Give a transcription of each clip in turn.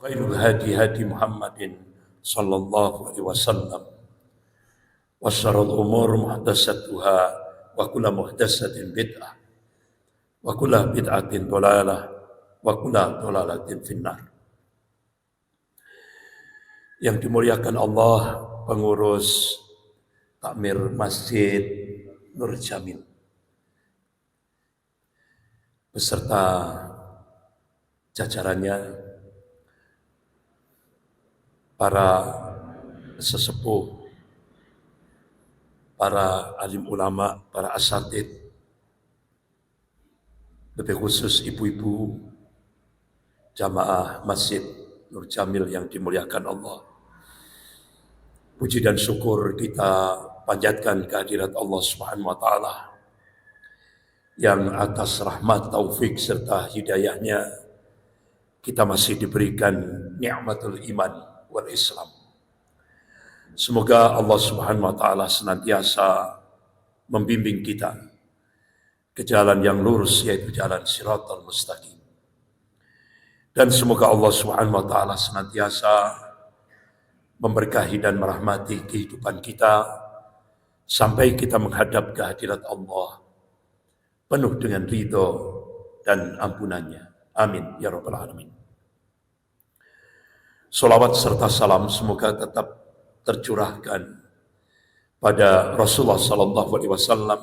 Khairul hadi hadi Muhammadin sallallahu alaihi wasallam wa syarrul umur muhdatsatuha wa kullu muhdatsatin bid'ah wa kullu bid'atin dhalalah wa kullu dhalalatin finnar. Yang dimuliakan Allah, pengurus takmir Masjid Nur Jamil beserta jajarannya, para sesepuh, para alim ulama, para asatid, lebih khusus ibu-ibu jamaah Masjid Nur Jamil yang dimuliakan Allah. Puji dan syukur kita panjatkan kehadirat Allah Subhanahu wa taala yang atas rahmat, taufik serta hidayahnya kita masih diberikan nikmatul iman wal Islam. Semoga Allah Subhanahu wa taala senantiasa membimbing kita ke jalan yang lurus, yaitu jalan Shiratal Mustaqim. Dan semoga Allah Subhanahu wa taala senantiasa memberkahi dan merahmati kehidupan kita sampai kita menghadap kehadirat Allah penuh dengan ridho dan ampunannya. Amin ya rabbal alamin. Salawat serta salam semoga tetap tercurahkan pada Rasulullah sallallahu alaihi wasallam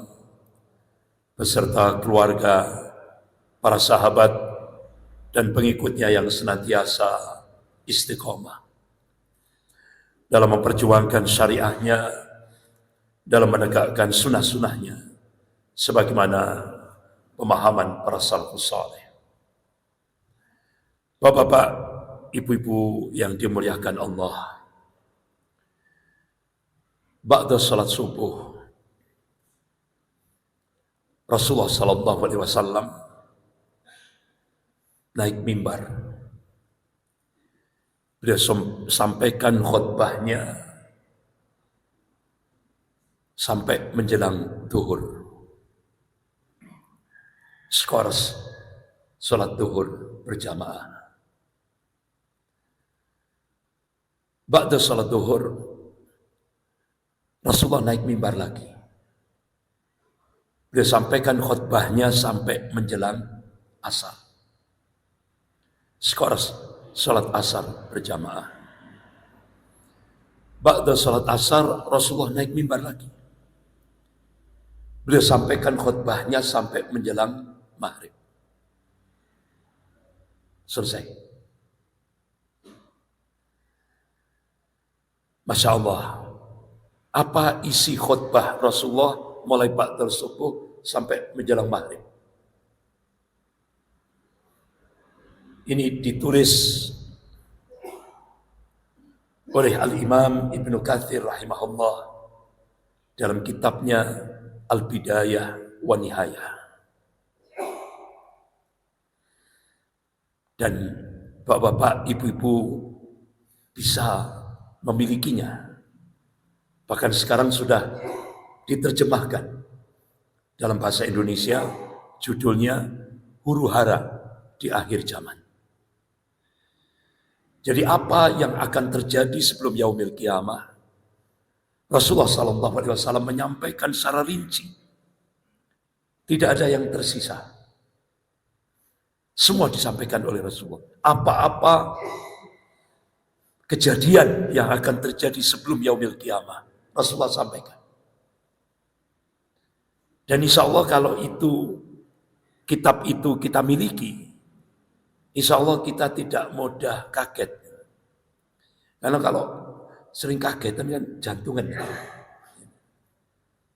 beserta keluarga, para sahabat dan pengikutnya yang senantiasa istiqomah dalam memperjuangkan syariahnya, dalam menegakkan sunnah-sunnahnya sebagaimana pemahaman para salafus saleh. Bapak-bapak, ibu-ibu yang dimuliakan Allah, ba'da salat subuh Rasulullah sallallahu alaihi wasallam naik mimbar. Beliau sampaikan khutbahnya sampai menjelang zuhur. Skors salat zuhur berjamaah. Ba'da salat zuhur Rasulullah naik mimbar lagi. Beliau sampaikan khutbahnya sampai menjelang asar. Skors salat asar berjamaah. Ba'da salat asar Rasulullah naik mimbar lagi. Beliau sampaikan khutbahnya sampai menjelang maghrib. Selesai. Masya Allah, apa isi khutbah Rasulullah mulai ba'da subuh sampai menjelang maghrib? Ini ditulis oleh Al-Imam Ibnu Katsir rahimahullah dalam kitabnya Al-Bidayah wa Nihayah. Dan bapak-bapak, ibu-ibu bisa memilikinya. Bahkan sekarang sudah diterjemahkan dalam bahasa Indonesia, judulnya Huru-hara di Akhir Zaman. Jadi apa yang akan terjadi sebelum yaumil qiyamah? Rasulullah SAW menyampaikan secara rinci. Tidak ada yang tersisa. Semua disampaikan oleh Rasulullah. Apa-apa kejadian yang akan terjadi sebelum yaumil qiyamah, Rasulullah sampaikan. Dan insya Allah kalau kitab itu kita miliki, insya Allah kita tidak mudah kaget. Karena kalau sering kaget kan jantungan.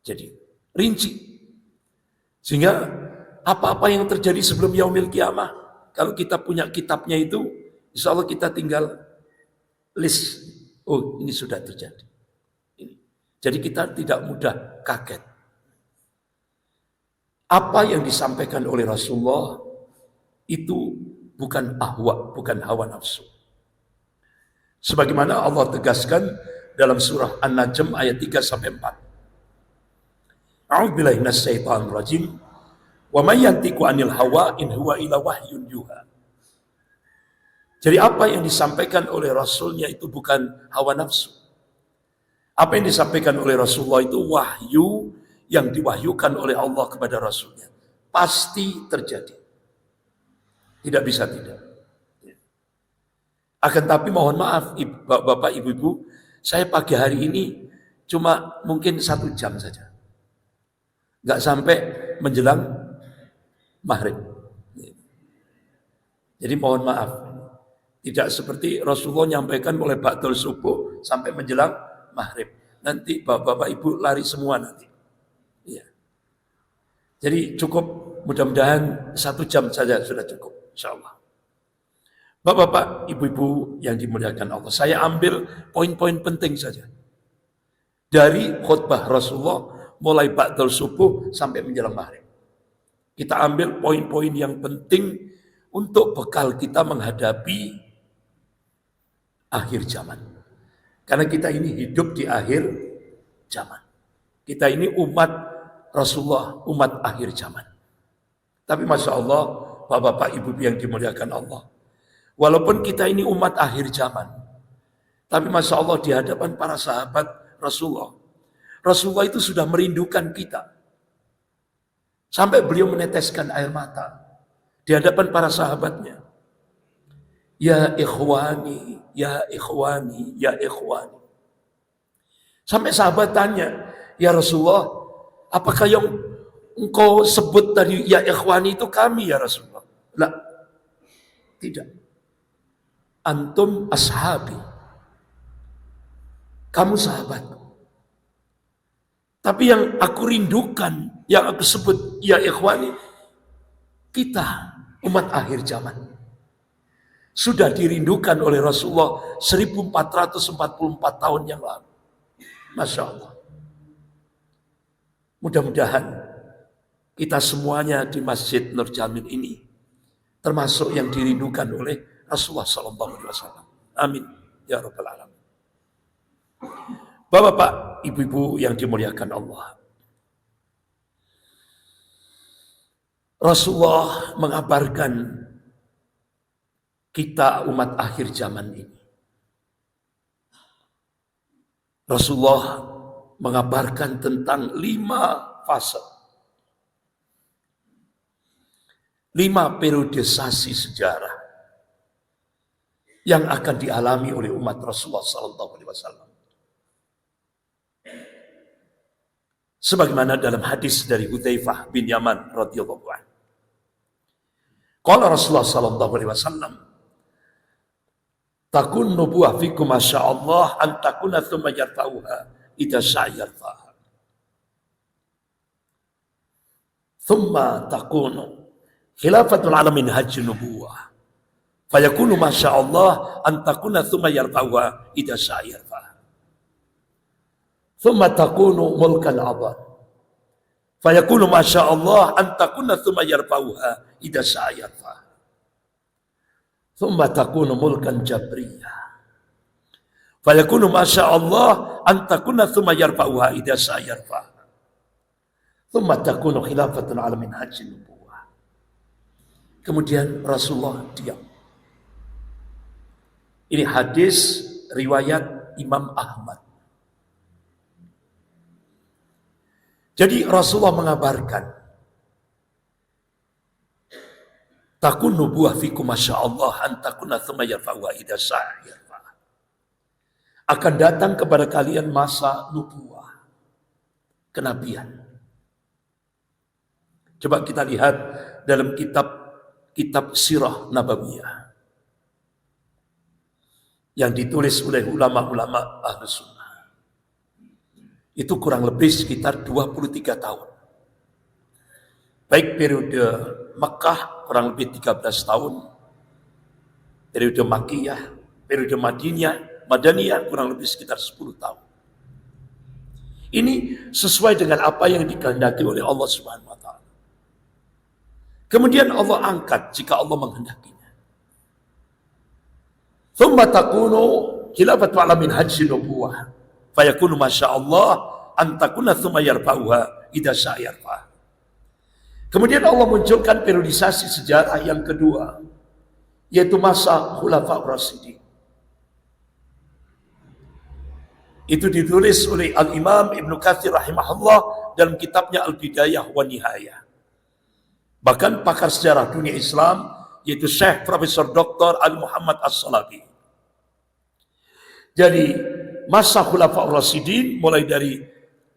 Jadi rinci. Sehingga apa-apa yang terjadi sebelum yaumil qiyamah, kalau kita punya kitabnya itu, insya Allah kita tinggal list. Oh, ini sudah terjadi. Ini. Jadi kita tidak mudah kaget. Apa yang disampaikan oleh Rasulullah itu bukan ahwa, bukan hawa nafsu. Sebagaimana Allah tegaskan dalam surah An-Najm ayat 3-4. A'udzubillahi minasyaitonir rajim. Wa may yantiqu 'anil hawa in huwa illa wahyun yuha. Jadi apa yang disampaikan oleh Rasulnya itu bukan hawa nafsu. Apa yang disampaikan oleh Rasulullah itu wahyu yang diwahyukan oleh Allah kepada Rasulnya. Pasti terjadi. Tidak bisa tidak. Akan tapi mohon maaf Bapak Ibu, saya pagi hari ini cuma mungkin 1 jam saja. Nggak sampai menjelang maghrib. Jadi mohon maaf. Tidak seperti Rasulullah nyampaikan mulai ba'dal subuh sampai menjelang maghrib. Nanti Bapak Ibu lari semua nanti. Ya. Jadi cukup, mudah-mudahan 1 jam saja sudah cukup. InsyaAllah. Bapak-bapak, ibu-ibu yang dimuliakan Allah. Saya ambil poin-poin penting saja. Dari khutbah Rasulullah mulai ba'dal subuh sampai menjelang maghrib. Kita ambil poin-poin yang penting untuk bekal kita menghadapi akhir zaman. Karena kita ini hidup di akhir zaman. Kita ini umat Rasulullah, umat akhir zaman. Tapi Masya Allah, Bapak-bapak, Ibu yang dimuliakan Allah. Walaupun kita ini umat akhir zaman. Tapi Masya Allah di hadapan para sahabat Rasulullah. Rasulullah itu sudah merindukan kita. Sampai beliau meneteskan air mata. Di hadapan para sahabatnya. Ya ikhwani, ya ikhwani, ya ikhwani. Sampai sahabat tanya, ya Rasulullah, apakah yang engkau sebut tadi ya ikhwani itu kami ya Rasulullah? Lah, tidak. Antum ashabi. Kamu sahabatku. Tapi yang aku rindukan, yang aku sebut ya ikhwani, kita umat akhir zaman. Sudah dirindukan oleh Rasulullah 1444 tahun yang lalu. Masya Allah. Mudah-mudahan kita semuanya di Masjid Nur Jamin ini termasuk yang dirindukan oleh Rasulullah SAW. Amin. Ya Rabbal Alamin. Bapak-bapak, ibu-ibu yang dimuliakan Allah. Rasulullah mengabarkan kita umat akhir zaman ini. Rasulullah mengabarkan tentang 5 fase. 5 periodisasi sejarah yang akan dialami oleh umat Rasulullah SAW. Sebagaimana dalam hadis dari Hudzaifah bin Yaman radhiyallahu anhu. Qala Rasulullah SAW, takun nubuwah fikum masyaallah an takuna thumma yarfa'uha idza sya'yarfa'ha. Thumma takunu khilafatul alamin haji nubuwah. Fayakunu masyaallah an takuna thumma yarfa'uha idza sya'yarfa'ha. Thumma takunu mulkan 'adhan. Fayakunu masyaallah an takuna thumma yarfa'uha idza sya'yarfa'ha. Thumma takunu mulkan jabriyah. Fayakunu masyaallah an takuna thumma yarfa'uha idza sya'yarfa'ha. Thumma takunu khilafatul alamin haji nubuwah. Kemudian Rasulullah diam. Ini hadis riwayat Imam Ahmad. Jadi Rasulullah mengabarkan takun nubuwah fikum masyaallah an takuna thumma yarfa'uha idza sya'yarfa'ha. Akan datang kepada kalian masa nubuwah, kenabian. Coba kita lihat dalam kitab Sirah Nabawiyah yang ditulis oleh ulama-ulama Ahlus Sunnah. Itu kurang lebih sekitar 23 tahun. Baik periode Mekah kurang lebih 13 tahun. Periode Makkiyah, periode Madaniyah kurang lebih sekitar 10 tahun. Ini sesuai dengan apa yang dikehendaki oleh Allah Subhanahu wa taala. Kemudian Allah angkat jika Allah menghendakinya. Tsumma takunu khilafatu alamin haji nubuwah. Fayakunu masyaallah an takuna tsumma yarfa'uha idza sya'yarfa'ha. Kemudian Allah munculkan periodisasi sejarah yang kedua, yaitu masa Khulafaur Rasyidin. Itu ditulis oleh Al-Imam Ibn Katsir rahimahullah dalam kitabnya Al-Bidayah wa Nihayah. Bahkan pakar sejarah dunia Islam, yaitu Syekh Profesor Dr. Ali Muhammad As-Salabi. Jadi masa Khulafaur Rasyidin mulai dari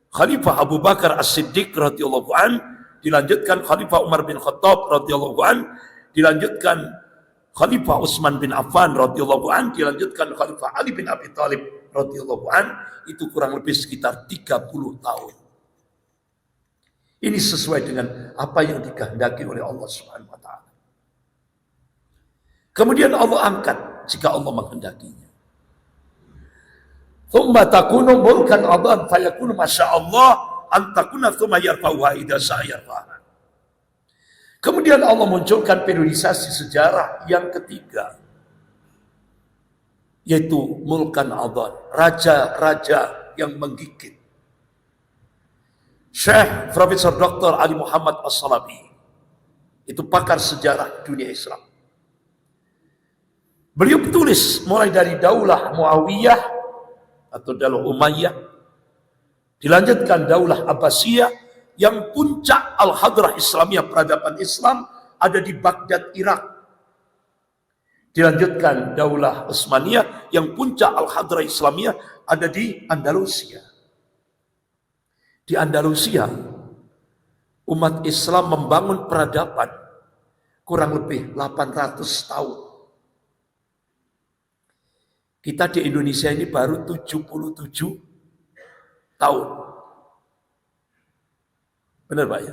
Khalifah Abu Bakar As-Siddiq radhiyallahu an, dilanjutkan Khalifah Umar bin Khattab radhiyallahu an, dilanjutkan Khalifah Utsman bin Affan radhiyallahu an, dilanjutkan Khalifah Ali bin Abi Thalib radhiyallahu an, itu kurang lebih sekitar 30 tahun. Ini sesuai dengan apa yang dikehendaki oleh Allah Subhanahu wa taala. Kemudian Allah angkat jika Allah menghendakinya. Tsumma takunu mulkan adhan fayakunu masyaallah an takuna tsumma yarfa'uha idza sa'yarfa. Kemudian Allah munculkan periodisasi sejarah yang ketiga, yaitu mulkan adhan, raja-raja yang menggigit. Syekh Profesor Dr. Ali Muhammad As-Salabi, itu pakar sejarah dunia Islam. Beliau tulis mulai dari Daulah Muawiyah atau Daulah Umayyah, dilanjutkan Daulah Abbasiyah, yang puncak Al-Hadrah Islamiyah, peradaban Islam ada di Baghdad, Irak. Dilanjutkan Daulah Utsmaniyah, yang puncak Al-Hadrah Islamiyah ada di Andalusia. Di Andalusia, umat Islam membangun peradaban kurang lebih 800 tahun. Kita di Indonesia ini baru 77 tahun. Benar Pak ya?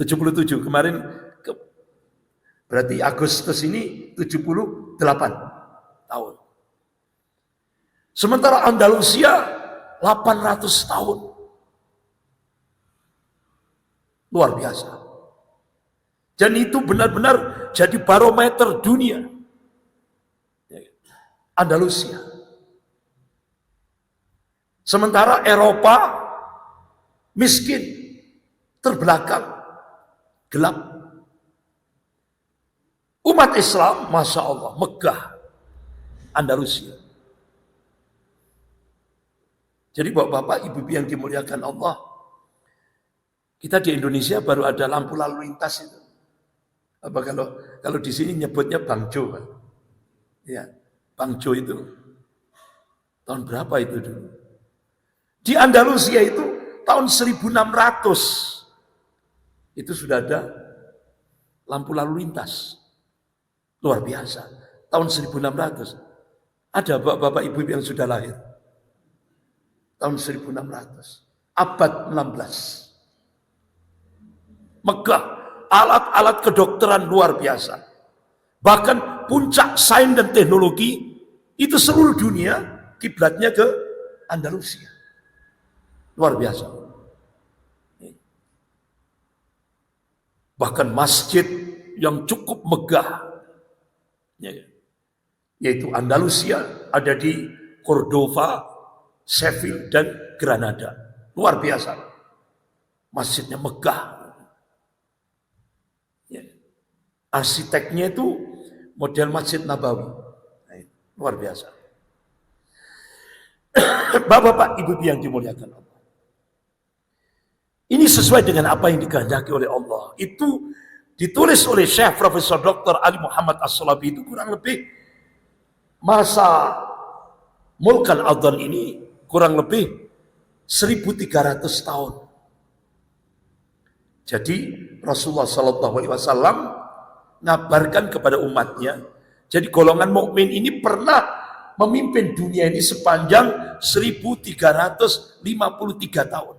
77, kemarin berarti Agustus ini 78 tahun. Sementara Andalusia 800 tahun. Luar biasa. Dan itu benar-benar jadi barometer dunia. Andalusia. Sementara Eropa miskin, terbelakang, gelap. Umat Islam, Masya Allah, megah, Andalusia. Jadi bapak-bapak, ibu-ibu yang dimuliakan Allah, kita di Indonesia baru ada lampu lalu lintas itu. Apa kalau di sini nyebutnya Bangjo, Pak? Ya, Bangjo itu tahun berapa itu dulu? Di Andalusia itu tahun 1600 itu sudah ada lampu lalu lintas. Luar biasa. Tahun 1600 ada bapak-bapak ibu yang sudah lahir. Tahun 1600, abad 16. Megah, alat-alat kedokteran luar biasa. Bahkan puncak sains dan teknologi itu seluruh dunia kiblatnya ke Andalusia. Luar biasa. Bahkan masjid yang cukup megah, yaitu Andalusia, ada di Cordova, Seville, dan Granada. Luar biasa. Masjidnya megah. Arsiteknya itu model Masjid Nabawi. Luar biasa. Bapak-bapak, ibu yang dimuliakan Allah. Ini sesuai dengan apa yang dikehendaki oleh Allah. Itu ditulis oleh Syekh Profesor Dr. Ali Muhammad As-Salabi, itu kurang lebih masa mulkan adhan ini kurang lebih 1300 tahun. Jadi Rasulullah SAW ngabarkan kepada umatnya, jadi golongan mukmin ini pernah memimpin dunia ini sepanjang 1353 tahun.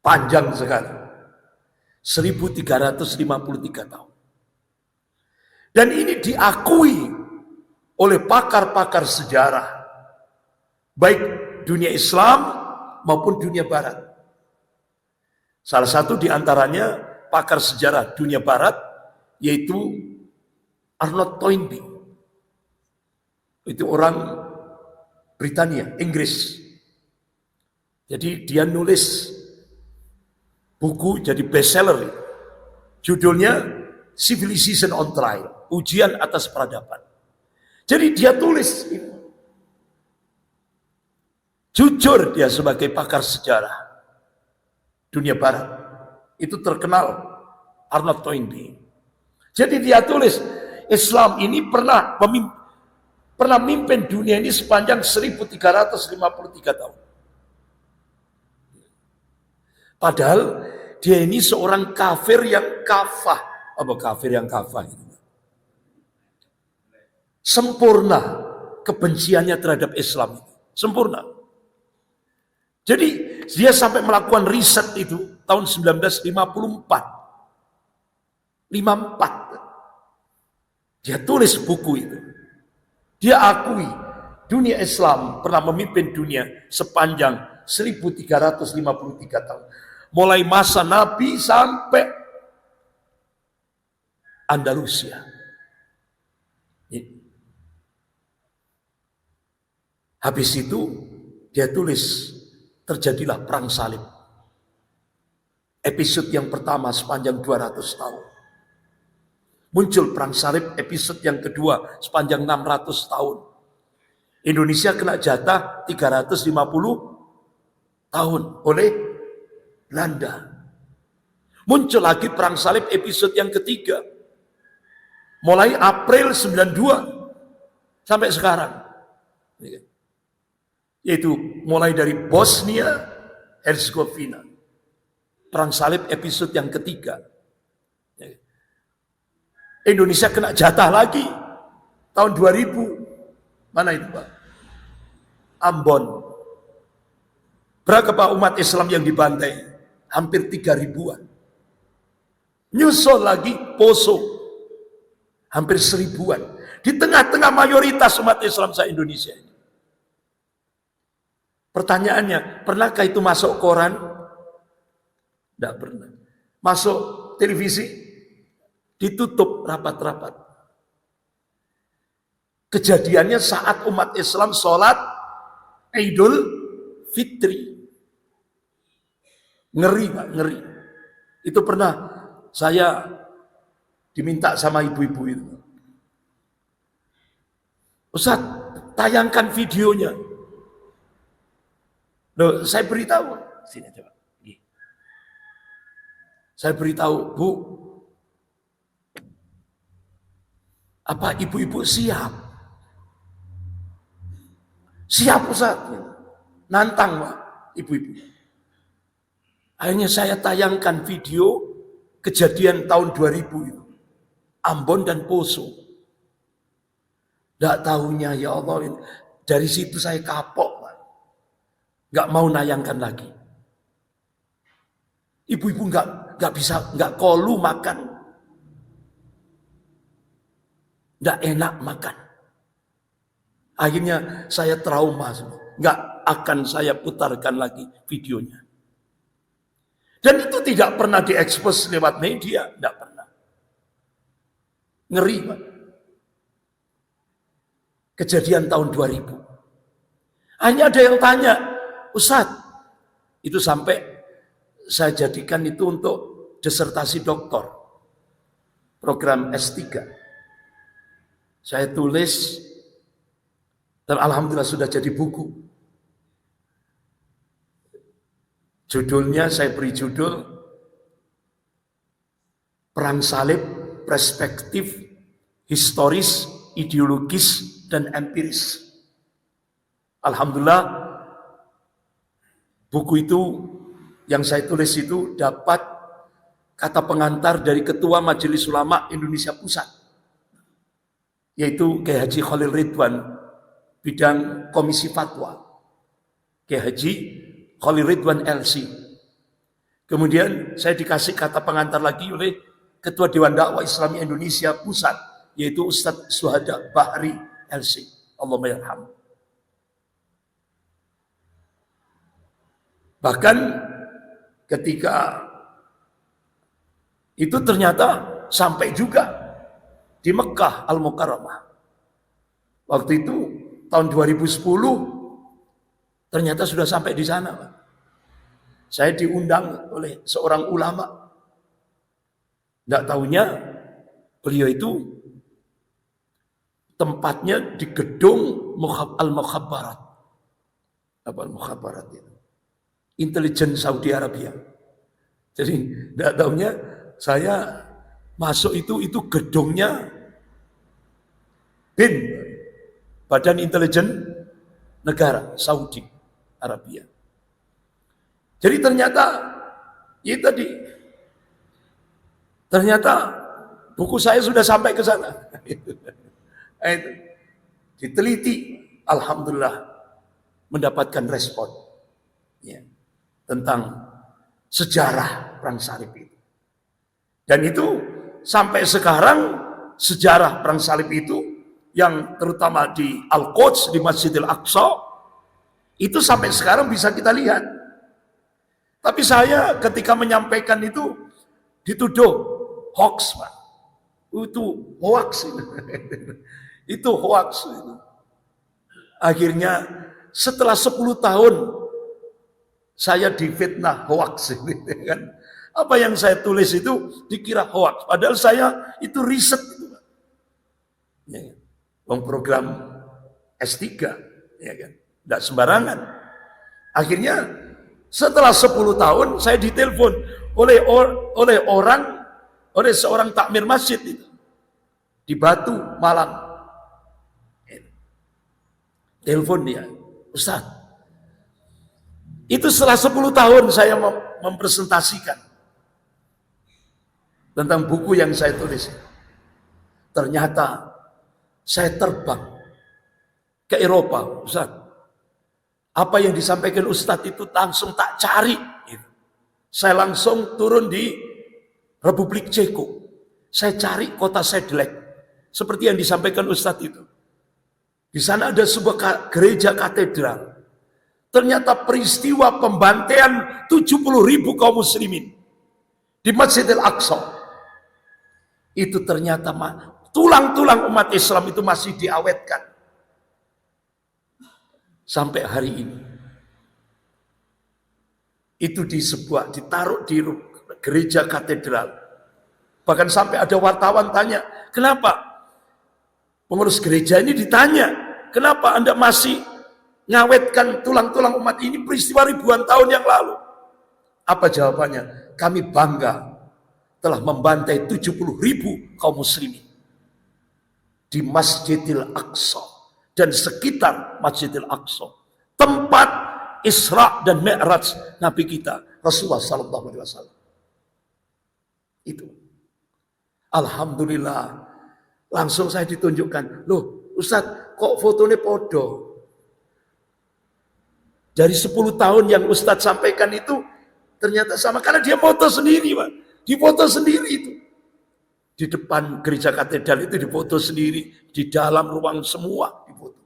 Panjang sekali. 1353 tahun. Dan ini diakui oleh pakar-pakar sejarah, baik dunia Islam maupun dunia Barat. Salah satu di antaranya pakar sejarah dunia Barat, yaitu Arnold Toynbee. Itu orang Britania, Inggris. Jadi dia nulis buku jadi bestseller. Judulnya Civilization on Trial, ujian atas peradaban. Jadi dia tulis ini. Jujur dia sebagai pakar sejarah dunia barat. Itu terkenal Arnold Toynbee. Jadi dia tulis, Islam ini pernah memimpin dunia ini sepanjang 1353 tahun. Padahal dia ini seorang kafir yang kafah. Apa kafir yang kafah itu? Sempurna kebenciannya terhadap Islam itu. Sempurna. Jadi dia sampai melakukan riset itu tahun 1954. 54. Dia tulis buku itu. Dia akui dunia Islam pernah memimpin dunia sepanjang 1353 tahun. Mulai masa Nabi sampai Andalusia. Habis itu dia tulis terjadilah perang salib. Episode yang pertama sepanjang 200 tahun. Muncul perang salib episode yang kedua sepanjang 600 tahun. Indonesia kena jatah 350 tahun oleh Belanda. Muncul lagi perang salib episode yang ketiga. Mulai April 92 sampai sekarang. Yaitu mulai dari Bosnia Herzegovina. Perang salib episode yang ketiga. Indonesia kena jatah lagi tahun 2000. Mana itu Pak? Ambon. Berapa umat Islam yang dibantai? Hampir 3.000-an. Nyusul lagi Poso. Hampir 1.000-an. Di tengah-tengah mayoritas umat Islam se-Indonesia ini. Pertanyaannya, pernahkah itu masuk koran? Tidak pernah. Masuk televisi? Ditutup rapat-rapat. Kejadiannya saat umat Islam sholat Idul Fitri. Ngeri Pak, ngeri. Itu pernah saya diminta sama ibu-ibu itu. Ustaz, tayangkan videonya. Loh, saya beritahu. Sini coba. Saya beritahu, Bu, apa ibu-ibu siap? Siap Ustaz. Nantang Pak, ibu-ibu. Akhirnya saya tayangkan video kejadian tahun 2000 itu. Ambon dan Poso. Tidak tahunya ya Allah, dari situ saya kapok Pak. Gak mau nayangkan lagi. Ibu-ibu gak bisa, gak kolu makan. Gak enak makan. Akhirnya saya trauma. Gak akan saya putarkan lagi videonya. Dan itu tidak pernah diekspos lewat media. Tidak pernah. Ngeri Pak. Kejadian tahun 2000. Hanya ada yang tanya, Ustaz, itu sampai saya jadikan itu untuk disertasi doktor. Program S3. Saya tulis, dan alhamdulillah sudah jadi buku. Judulnya saya beri judul Perang Salib, Perspektif Historis, Ideologis, dan Empiris. Alhamdulillah buku itu yang saya tulis itu dapat kata pengantar dari Ketua Majelis Ulama Indonesia Pusat, yaitu Kiai Haji Khalil Ridwan, bidang Komisi Fatwa. Kiai Haji Khalil Ridwan LC. Kemudian saya dikasih kata pengantar lagi oleh Ketua Dewan Dakwah Islam Indonesia Pusat, yaitu Ustadz Suhada Bahri LC. Allahumma yarham. Bahkan ketika itu ternyata sampai juga di Mekah Al-Mukarramah. Waktu itu tahun 2010 ternyata sudah sampai di sana Pak. Saya diundang oleh seorang ulama. Tidak tahunya Beliau itu tempatnya di gedung Al-Mukhabarat. Apa Al-Mukhabarat itu? Intelijen Saudi Arabia. Jadi tidak tahunya saya masuk itu gedungnya BIN, Badan Intelijen Negara Saudi Arabia. Jadi ternyata itu tadi, ternyata buku saya sudah sampai ke sana. Itu diteliti, alhamdulillah mendapatkan respon ya, tentang sejarah Perang Salib itu. Dan itu sampai sekarang sejarah Perang Salib itu yang terutama di Al-Quds, di Masjidil Aqsa, itu sampai sekarang bisa kita lihat. Tapi saya ketika menyampaikan itu dituduh hoax, Pak. Itu hoax. Itu hoax. Akhirnya setelah 10 tahun saya difitnah hoax. Kan? Apa yang saya tulis itu dikira hoax. Padahal saya itu riset. Ya, program S3. Ya kan? Tidak sembarangan. Akhirnya setelah 10 tahun saya ditelepon oleh seorang takmir masjid itu di Batu, Malang. Telepon dia, Ustaz. Itu setelah 10 tahun saya mempresentasikan tentang buku yang saya tulis. Ternyata saya terbang ke Eropa, Ustaz. Apa yang disampaikan Ustaz itu langsung tak cari. Saya langsung turun di Republik Ceko. Saya cari kota Sedlec. Seperti yang disampaikan Ustaz itu. Di sana ada sebuah gereja katedral. Ternyata peristiwa pembantaian 70.000 kaum muslimin di Masjidil Aqsa. Itu ternyata tulang-tulang umat Islam itu masih diawetkan. Sampai hari ini. Itu ditaruh di gereja katedral. Bahkan sampai ada wartawan tanya, kenapa? Pengurus gereja ini ditanya, kenapa Anda masih ngawetkan tulang-tulang umat ini peristiwa ribuan tahun yang lalu? Apa jawabannya? Kami bangga telah membantai 70.000 kaum muslimin di Masjidil Aqsa dan sekitar Masjidil Aqsa, tempat Isra dan Mi'raj Nabi kita Rasulullah sallallahu alaihi wasallam. Itu. Alhamdulillah. Langsung saya ditunjukkan, loh Ustadz kok fotonya podo? Dari 10 tahun yang Ustadz sampaikan itu ternyata sama, karena dia foto sendiri, Pak. Difoto sendiri itu. Di depan gereja katedral itu difoto sendiri, di dalam ruang semua difoto.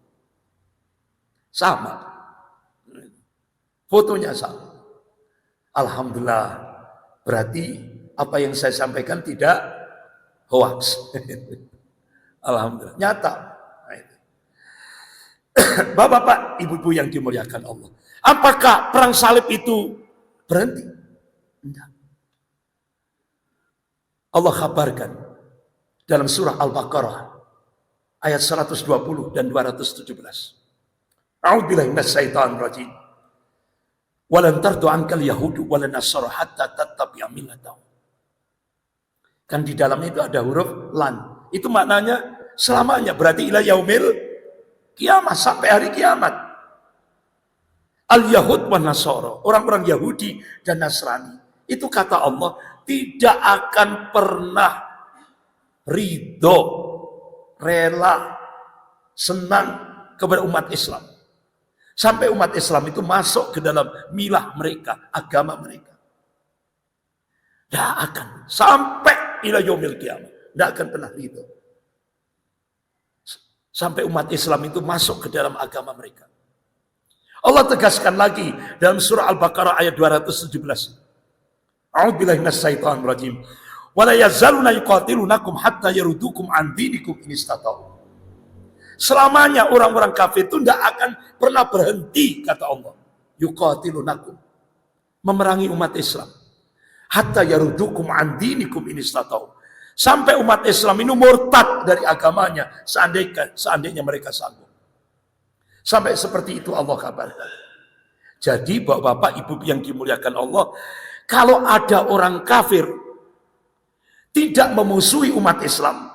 Sama. Fotonya sama. Alhamdulillah. Berarti apa yang saya sampaikan tidak hoax. Alhamdulillah, nyata. Bapak-bapak, ibu-ibu yang dimuliakan Allah. Apakah perang salib itu berhenti? Enggak. Allah kabarkan dalam surah Al-Baqarah ayat 120 dan 217. A'udzubillahi minasyaitonir rajim. Walan tardu ankal yahudu walan nasara hatta tattabi'a millatahum. Kan di dalamnya itu ada huruf lan. Itu maknanya selamanya, berarti ila yaumil kiamat, sampai hari kiamat. Al-Yahud wa Nasara, orang-orang Yahudi dan Nasrani, itu kata Allah tidak akan pernah ridho, rela, senang kepada umat Islam. Sampai umat Islam itu masuk ke dalam milah mereka, agama mereka. Tidak akan, sampai ila yaumil kiamat. Tidak akan pernah ridho. Sampai umat Islam itu masuk ke dalam agama mereka. Allah tegaskan lagi dalam surah Al-Baqarah ayat 217. A'udzubillahi minasyaitonir rajim. Wa la yazaluna yuqatilunakum hatta yarudukum an dinikum in istata'u. Selamanya orang-orang kafir itu tidak akan pernah berhenti, kata Allah. Yuqatilunakum. Memerangi umat Islam. Hatta yarudukum an dinikum in istata'u. Sampai umat Islam ini murtad dari agamanya, seandainya mereka sanggup. Sampai seperti itu Allah kabarkan. Jadi bapak-bapak, ibu yang dimuliakan Allah, kalau ada orang kafir tidak memusuhi umat Islam,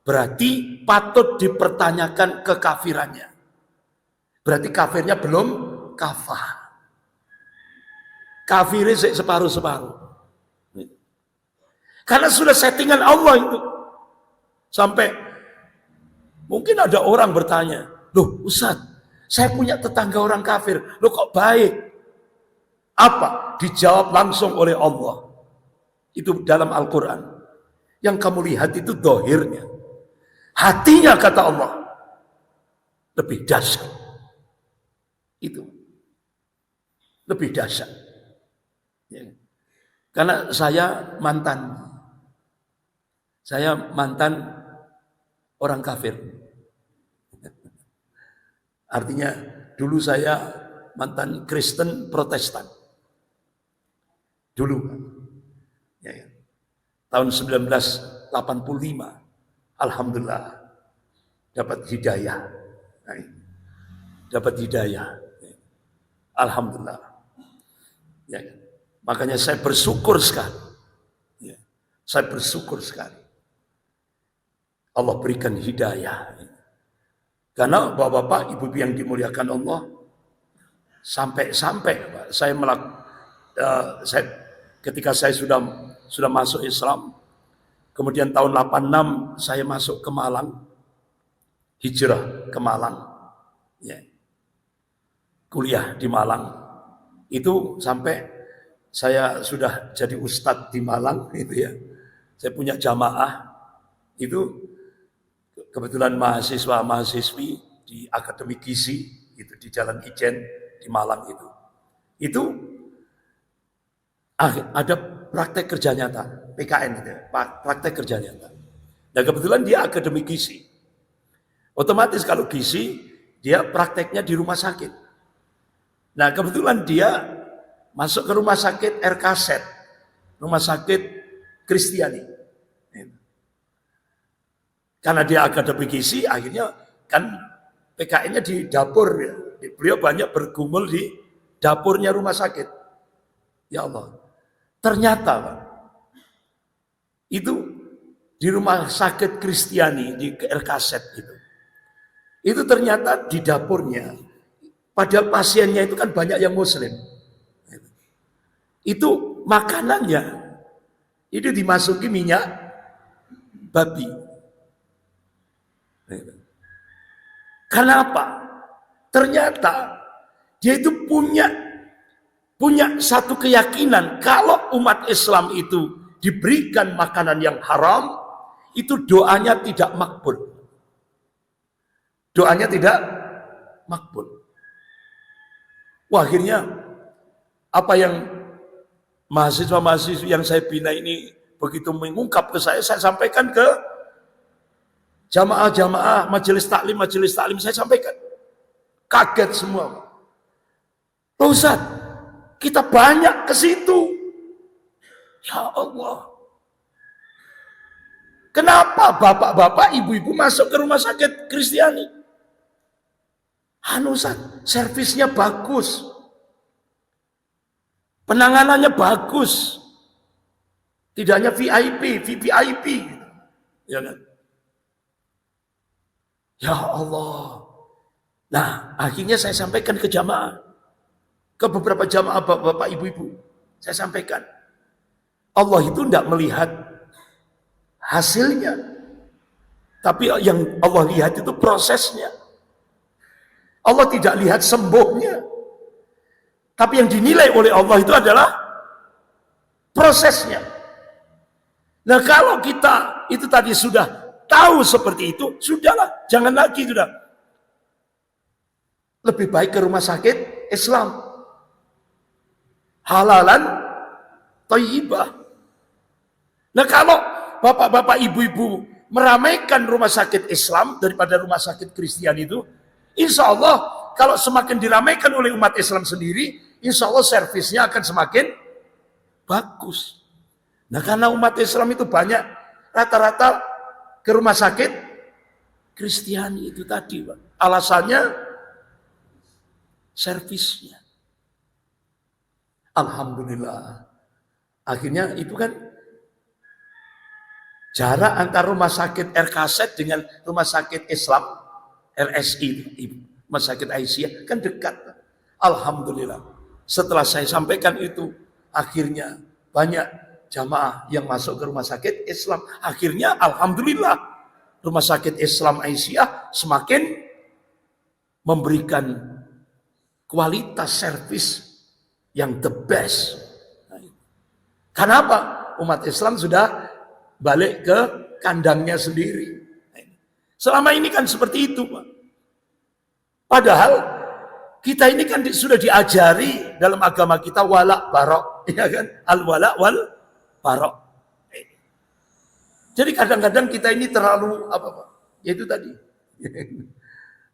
berarti patut dipertanyakan kekafirannya. Berarti kafirnya belum kafah. Kafirnya separuh-separuh. Karena sudah settingan Allah itu. Sampai mungkin ada orang bertanya, loh Ustaz, saya punya tetangga orang kafir, loh kok baik? Apa? Dijawab langsung oleh Allah. Itu dalam Al-Quran. Yang kamu lihat itu dohirnya. Hatinya kata Allah lebih dahsyat. Itu lebih dahsyat. Ya. Karena saya mantan orang kafir. Artinya dulu saya mantan Kristen Protestan. Dulu. Ya. Tahun 1985. Alhamdulillah dapat hidayah. Dapat hidayah. Alhamdulillah. Ya. Makanya saya bersyukur sekali. Ya. Saya bersyukur sekali. Allah berikan hidayah. Karena bapak-bapak, ibu yang dimuliakan Allah, sampai saya ketika saya sudah masuk Islam, kemudian tahun 86 saya masuk ke Malang, hijrah ke Malang, ya. Kuliah di Malang. Itu sampai saya sudah jadi ustadz di Malang, gitu ya. Saya punya jamaah, itu kebetulan mahasiswa-mahasiswi di Akademi Gizi, itu di Jalan Ijen di Malang itu. Itu ada praktek kerja nyata, PKN gitu ya, praktek kerja nyata. Nah kebetulan dia Akademi Gizi. Otomatis kalau gizi, dia prakteknya di rumah sakit. Nah kebetulan dia masuk ke rumah sakit RKZ, rumah sakit Kristiani. Karena dia Akademi Gizi, akhirnya kan PKN-nya di dapur. Ya. Beliau banyak bergumul di dapurnya rumah sakit. Ya Allah. Ternyata Pak, itu di rumah sakit Kristiani, di RKZ itu ternyata di dapurnya, padahal pasiennya itu kan banyak yang muslim. Itu makanannya, itu dimasuki minyak babi. Kenapa? Ternyata dia itu punya satu keyakinan kalau umat Islam itu diberikan makanan yang haram, itu doanya tidak makbul. Doanya tidak makbul. Wah, akhirnya apa yang mahasiswa-mahasiswa yang saya bina ini begitu mengungkap ke saya sampaikan ke jamaah-jamaah, majelis taklim, saya sampaikan. Kaget semua. Loh Ustaz, kita banyak ke situ. Ya Allah. Kenapa bapak-bapak, ibu-ibu masuk ke rumah sakit Kristiani? Ustaz, servisnya bagus. Penanganannya bagus. Tidak hanya VIP, VVIP. Ya kan? Ya Allah. Nah, akhirnya saya sampaikan ke jamaah. Ke beberapa jamaah bapak-bapak, ibu-ibu. Saya sampaikan. Allah itu tidak melihat hasilnya. Tapi yang Allah lihat itu prosesnya. Allah tidak lihat sembuhnya. Tapi yang dinilai oleh Allah itu adalah prosesnya. Nah kalau kita itu tadi sudah tahu seperti itu, sudahlah, jangan lagi sudah. Lebih baik ke rumah sakit Islam. Halalan thayyibah. Nah kalau bapak-bapak, ibu-ibu meramaikan rumah sakit Islam daripada rumah sakit Kristen itu, insya Allah kalau semakin diramaikan oleh umat Islam sendiri, insya Allah servisnya akan semakin bagus. Nah karena umat Islam itu banyak rata-rata ke rumah sakit Kristiani itu tadi, Pak. Alasannya servisnya. Alhamdulillah. Akhirnya itu kan jarak antara rumah sakit RKZ dengan rumah sakit Islam, RSI, rumah sakit Aisyah, kan dekat. Alhamdulillah. Setelah saya sampaikan itu, akhirnya banyak jamaah yang masuk ke rumah sakit Islam. Akhirnya Alhamdulillah, rumah sakit Islam Aisyah semakin memberikan kualitas servis yang the best. Kenapa? Umat Islam sudah balik ke kandangnya sendiri. Selama ini kan seperti itu, Pak. Padahal kita ini kan sudah diajari dalam agama kita wala barok, ya kan? Al-wala wal barok. Jadi kadang-kadang kita ini terlalu apa, Pak? Ya itu tadi.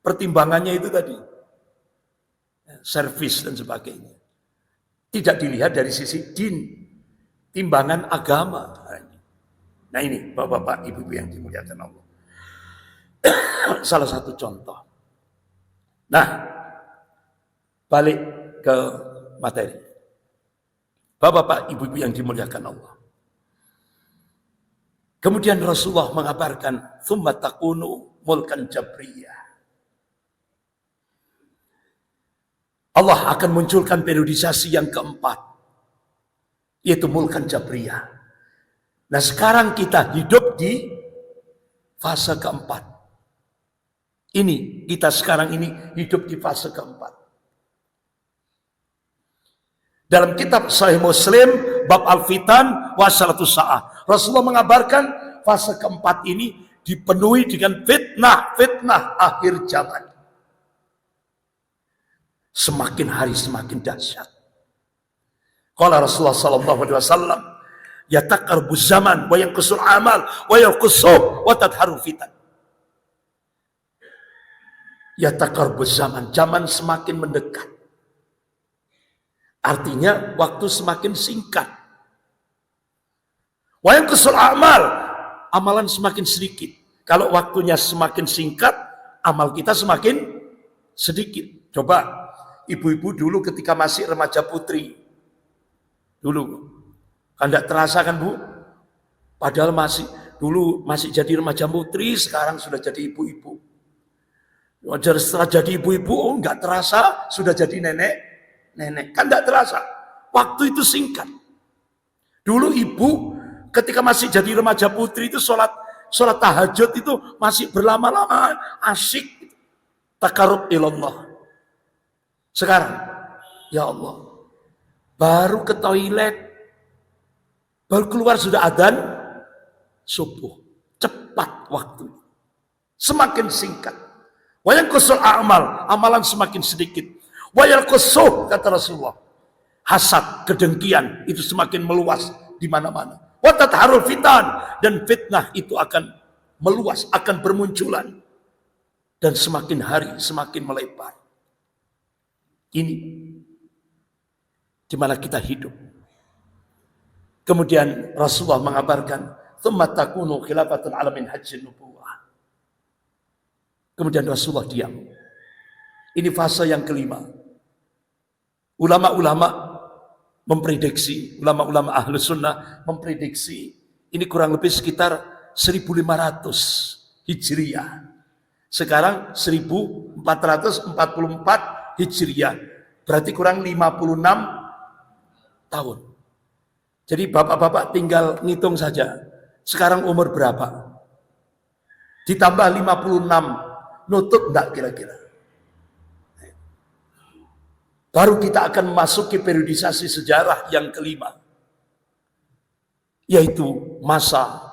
Pertimbangannya itu tadi. Servis dan sebagainya. Tidak dilihat dari sisi din, timbangan agama. Nah ini Bapak-bapak, Ibu-ibu yang dimuliakan Allah. Salah satu contoh. Nah, balik ke materi. Bapak-bapak, Ibu-ibu yang dimuliakan Allah. Kemudian Rasulullah mengabarkan, "Tsumma takunu mulkan jabriyah." Allah akan munculkan periodisasi yang keempat, yaitu mulkan jabriyah. Nah sekarang kita hidup di fase keempat. Ini, kita sekarang ini hidup di fase keempat. Dalam kitab Sahih Muslim, bab Al-Fitan wa Salatus Sa'ah, Rasulullah mengabarkan fase keempat ini dipenuhi dengan fitnah akhir zaman. Semakin hari semakin dahsyat. Qala Rasulullah sallallahu alaihi wasallam, "Yataqarbu zaman wa yanqusul amal wa yanqusu wa tadharu fitan." Yataqarbu zaman, zaman semakin mendekat. Artinya waktu semakin singkat. Wa yanqusul amal, amalan semakin sedikit. Kalau waktunya semakin singkat, amal kita semakin sedikit. Coba ibu-ibu dulu ketika masih remaja putri, dulu kan tidak terasa kan Bu? Padahal dulu masih jadi remaja putri, sekarang sudah jadi ibu-ibu. Setelah jadi ibu-ibu, nggak terasa sudah jadi nenek, kan tidak terasa. Waktu itu singkat. Dulu ibu ketika masih jadi remaja putri itu sholat tahajud itu masih berlama-lama, asyik, takarub ilallah. Sekarang, ya Allah, baru ke toilet, baru keluar sudah adzan subuh. Cepat waktu, semakin singkat. Wa yanqusul a'mal, amalan semakin sedikit. Wa yanqusu, kata Rasulullah, hasad, kedengkian itu semakin meluas di mana-mana. Wa tadharul fitan, dan fitnah itu akan meluas, akan bermunculan, dan semakin hari semakin melebar. Ini di mana kita hidup. Kemudian Rasulullah mengabarkan, "Tsumma takunu khilafatun 'ala minhajin nubuwah." Kemudian Rasulullah diam. Ini fase yang kelima. Ulama-ulama memprediksi, ulama-ulama ahlu sunnah memprediksi, ini kurang lebih sekitar 1500 Hijriah. Sekarang 1444 Hijriah, berarti kurang 56 tahun. Jadi bapak-bapak tinggal ngitung saja, sekarang umur berapa? Ditambah 56, nutup enggak kira-kira? Baru kita akan memasuki periodisasi sejarah yang kelima, yaitu masa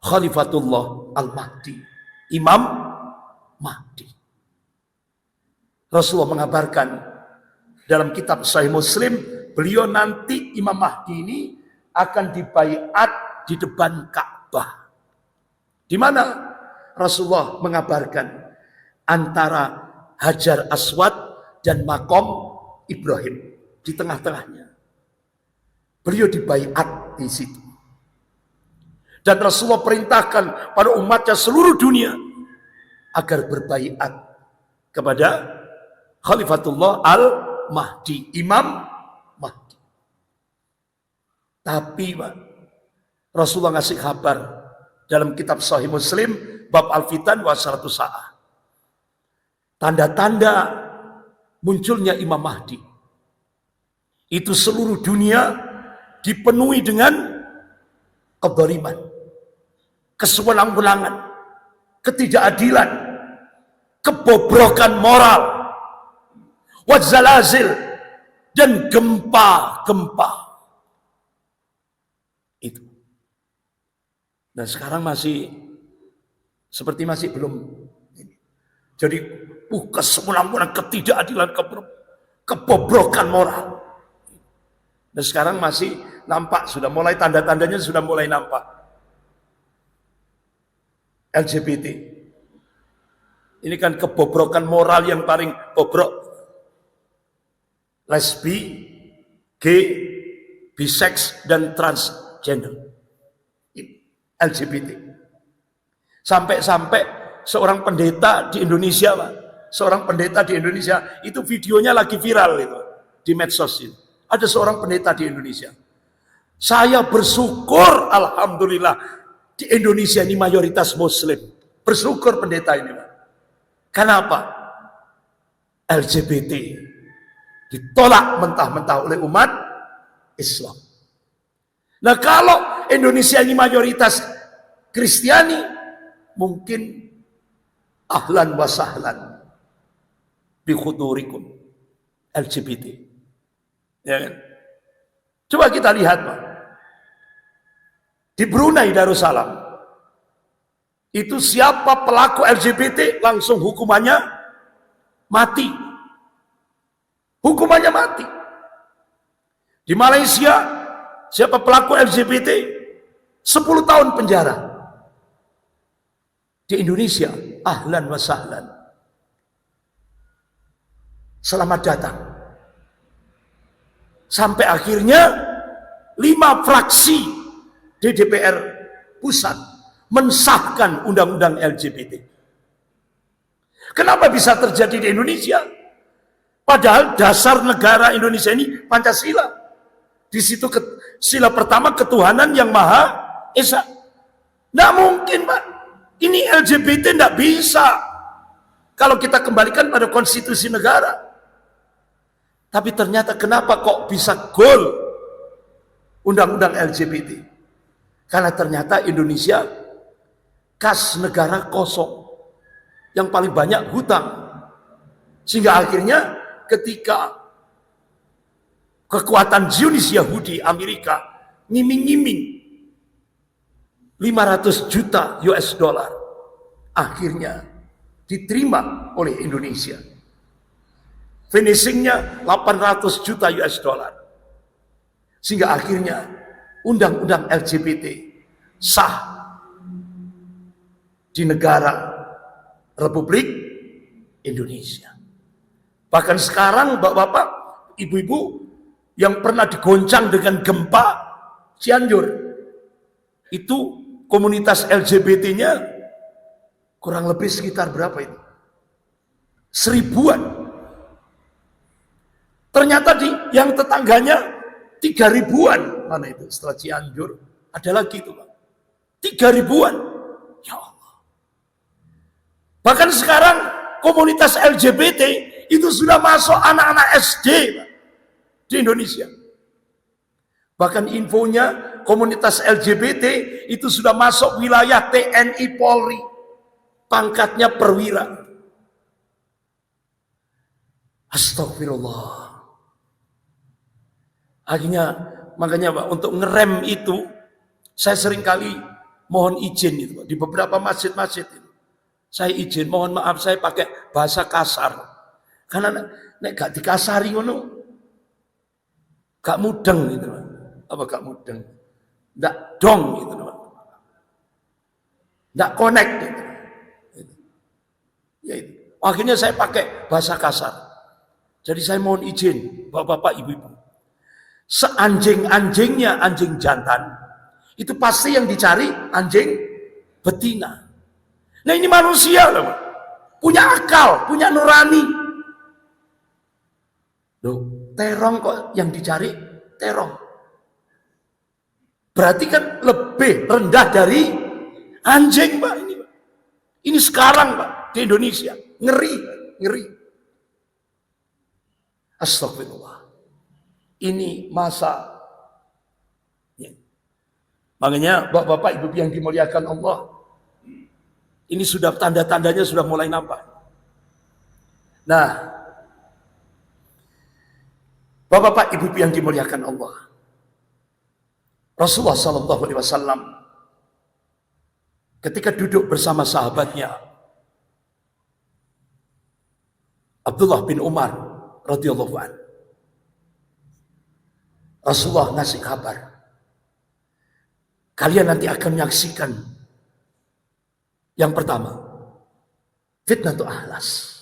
Khalifatullah Al-Mahdi, Imam Mahdi. Rasulullah mengabarkan dalam kitab Sahih Muslim, beliau nanti Imam Mahdi ini akan dibaiat di depan Ka'bah. Di mana Rasulullah mengabarkan antara Hajar Aswad dan Makom Ibrahim di tengah-tengahnya. Beliau dibaiat di situ. Dan Rasulullah perintahkan pada umatnya seluruh dunia agar berbaiat kepada Khalifatullah Al-Mahdi, Imam Mahdi. Tapi Pak, Rasulullah ngasih kabar dalam kitab Sahih Muslim bab Al-Fitan wa Asyratu Sa'ah. Tanda-tanda munculnya Imam Mahdi. Itu seluruh dunia dipenuhi dengan kezaliman, kesewenang-wenangan, ketidakadilan, kebobrokan moral, wazalazil, dan gempa-gempa. Itu. Dan sekarang masih seperti masih belum. Jadi kesewenang-wenangan, ketidakadilan, kebobrokan moral. Dan sekarang masih nampak, sudah mulai tanda-tandanya sudah mulai nampak. LGBT. Ini kan kebobrokan moral yang paling bobrok. Lesbi, gay, bisex, dan transgender. LGBT. Sampai-sampai seorang pendeta di Indonesia, Pak. Seorang pendeta di Indonesia, itu videonya lagi viral itu, di medsos itu. Ada seorang pendeta di Indonesia. Saya bersyukur, alhamdulillah, di Indonesia ini mayoritas Muslim. Bersyukur pendeta ini, Pak. Kenapa? LGBT ditolak mentah-mentah oleh umat Islam. Nah, kalau Indonesia ini mayoritas Kristiani, mungkin ahlan wa sahlan bi khudurikum LGBT. Ya kan? Coba kita lihat, Pak. Di Brunei Darussalam, itu siapa pelaku LGBT langsung hukumannya mati. Hukumannya mati. Di Malaysia, siapa pelaku LGBT 10 tahun penjara. Di Indonesia, ahlan wa sahlan. Selamat datang. Sampai akhirnya 5 fraksi di DPR pusat mensahkan undang-undang LGBT. Kenapa bisa terjadi di Indonesia? Padahal dasar negara Indonesia ini Pancasila. Di situ sila pertama ketuhanan yang Maha Esa. Nggak mungkin, Pak. Ini LGBT nggak bisa kalau kita kembalikan pada konstitusi negara. Tapi ternyata kenapa kok bisa gol undang-undang LGBT? Karena ternyata Indonesia kas negara kosong, yang paling banyak hutang. Sehingga akhirnya ketika kekuatan Zionis Yahudi Amerika ngiming-ngiming 500 juta US dollar, akhirnya diterima oleh Indonesia. Finishingnya 800 juta US dollar. Sehingga akhirnya undang-undang LGBT sah di negara Republik Indonesia. Bahkan sekarang bapak-bapak, ibu-ibu yang pernah digoncang dengan gempa Cianjur, itu komunitas LGBT-nya kurang lebih sekitar berapa itu? 1000-an. Ternyata yang tetangganya 3000-an. Mana itu? Setelah Cianjur ada lagi itu, Pak. 3000-an. Ya Allah. Bahkan sekarang komunitas LGBT itu sudah masuk anak-anak SD, Pak, di Indonesia. Bahkan infonya komunitas LGBT itu sudah masuk wilayah TNI Polri. Pangkatnya perwira. Astagfirullah. Akhirnya, makanya Pak, untuk ngerem itu, saya seringkali mohon izin itu, Pak, di beberapa masjid-masjid itu. Saya izin, mohon maaf saya pakai bahasa kasar. Karena nek gak dikasari ngono, gak mudeng gitu, Pak. Apa gak mudeng? Nggak dong gitu, Pak. Nggak connect gitu. Ya itu. Akhirnya saya pakai bahasa kasar. Jadi saya mohon izin, bapak-bapak, ibu-ibu. Seanjing-anjingnya anjing jantan, Itu pasti yang dicari anjing betina. Nah ini manusia loh, punya akal, punya nurani. Loh, terong kok yang dicari terong. Berarti kan lebih rendah dari anjing, Pak, ini. Pak. Ini sekarang, Pak, di Indonesia. Ngeri, ngeri. Astagfirullah. Ini masa. Ya. Makanya Bapak-bapak, Ibu yang dimuliakan Allah, ini sudah tanda-tandanya sudah mulai nampak. Nah, Bapak-bapak, Ibu yang dimuliakan Allah, Rasulullah SAW ketika duduk bersama sahabatnya Abdullah bin Umar radhiyallahu anhu, Rasulullah ngasih kabar, kalian nanti akan menyaksikan yang pertama, fitnatul ahlas.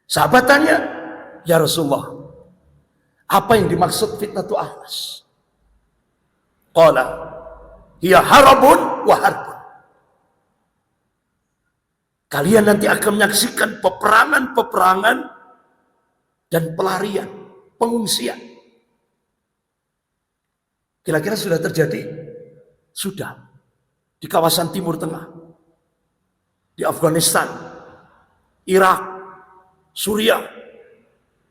Sahabat tanya, ya Rasulullah, apa yang dimaksud fitnatul ahlas? Qala, hiya harabun wa harbun. Kalian nanti akan menyaksikan peperangan-peperangan dan pelarian, pengungsian. Kira-kira sudah terjadi? Sudah. Di kawasan Timur Tengah, di Afghanistan, Irak, Suriah,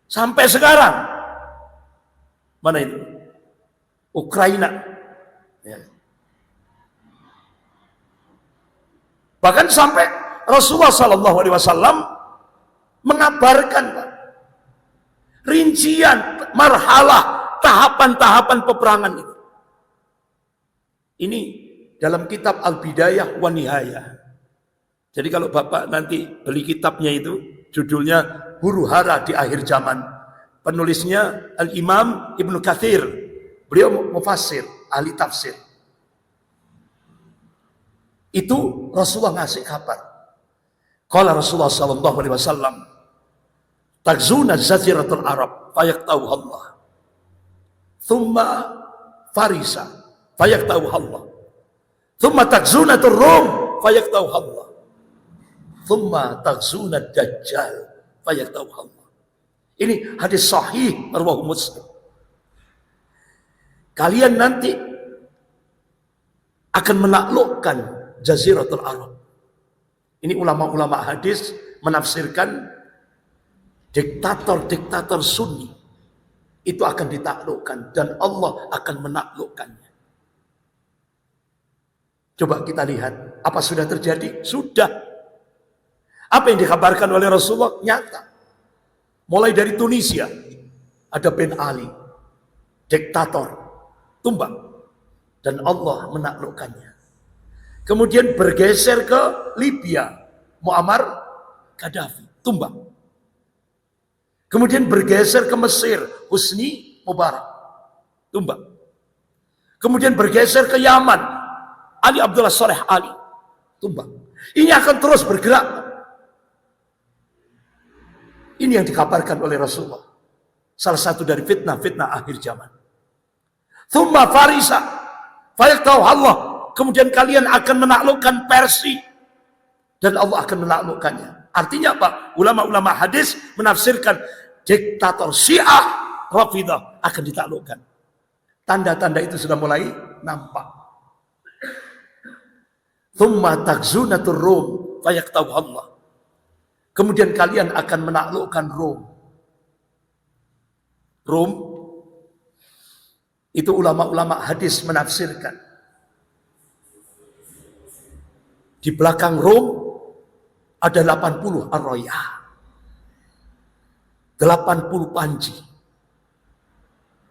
sampai sekarang. Mana itu? Ukraina. Ya. Bahkan sampai Rasulullah SAW mengabarkan, Pak, rincian, marhalah, tahapan-tahapan peperangan itu. Ini dalam kitab Al-Bidayah wa Nihayah. Jadi kalau Bapak nanti beli kitabnya itu, judulnya Huru-hara di Akhir Zaman. Penulisnya Al-Imam Ibnu Katsir. Beliau mufassir, ahli tafsir. Itu Rasulullah ngasih kabar. Qala Rasulullah sallallahu alaihi wasallam, "Tagzuna jaziratul Arab fayaqtahu Allah. Thumma Farisa fayaqtahu Allah. Thumma tagzunatur Rum fayaqtahu Allah. Thumma tagzunad Dajjal fayaqtahu Allah." Ini hadis sahih riwayat Muslim. Kalian nanti akan menaklukkan Jaziratul Arab. Ini ulama-ulama hadis menafsirkan diktator-diktator Sunni itu akan ditaklukkan dan Allah akan menaklukkannya. Coba kita lihat, apa sudah terjadi? Sudah. Apa yang dikabarkan oleh Rasulullah nyata. Mulai dari Tunisia, ada Ben Ali, diktator, tumbang, dan Allah menaklukkannya. Kemudian bergeser ke Libya, Muammar Gaddafi, tumbang. Kemudian bergeser ke Mesir, Husni Mubarak, tumbang. Kemudian bergeser ke Yaman, Ali Abdullah Saleh Ali, tumbang. Ini akan terus bergerak. Ini yang dikabarkan oleh Rasulullah. Salah satu dari fitnah-fitnah akhir zaman. Thumma Farisa fayaqtahu Allah. Kemudian kalian akan menaklukkan Persia dan Allah akan menaklukkannya. Artinya apa? Ulama-ulama hadis menafsirkan diktator Syiah Rafidah akan ditaklukkan. Tanda-tanda itu sudah mulai nampak. Thumma tagzunatur Rum fayaqtahu Allah. Kemudian kalian akan menaklukkan Rom. Rom itu ulama-ulama hadis menafsirkan. Di belakang Rom ada 80 arroyah. 80 panji.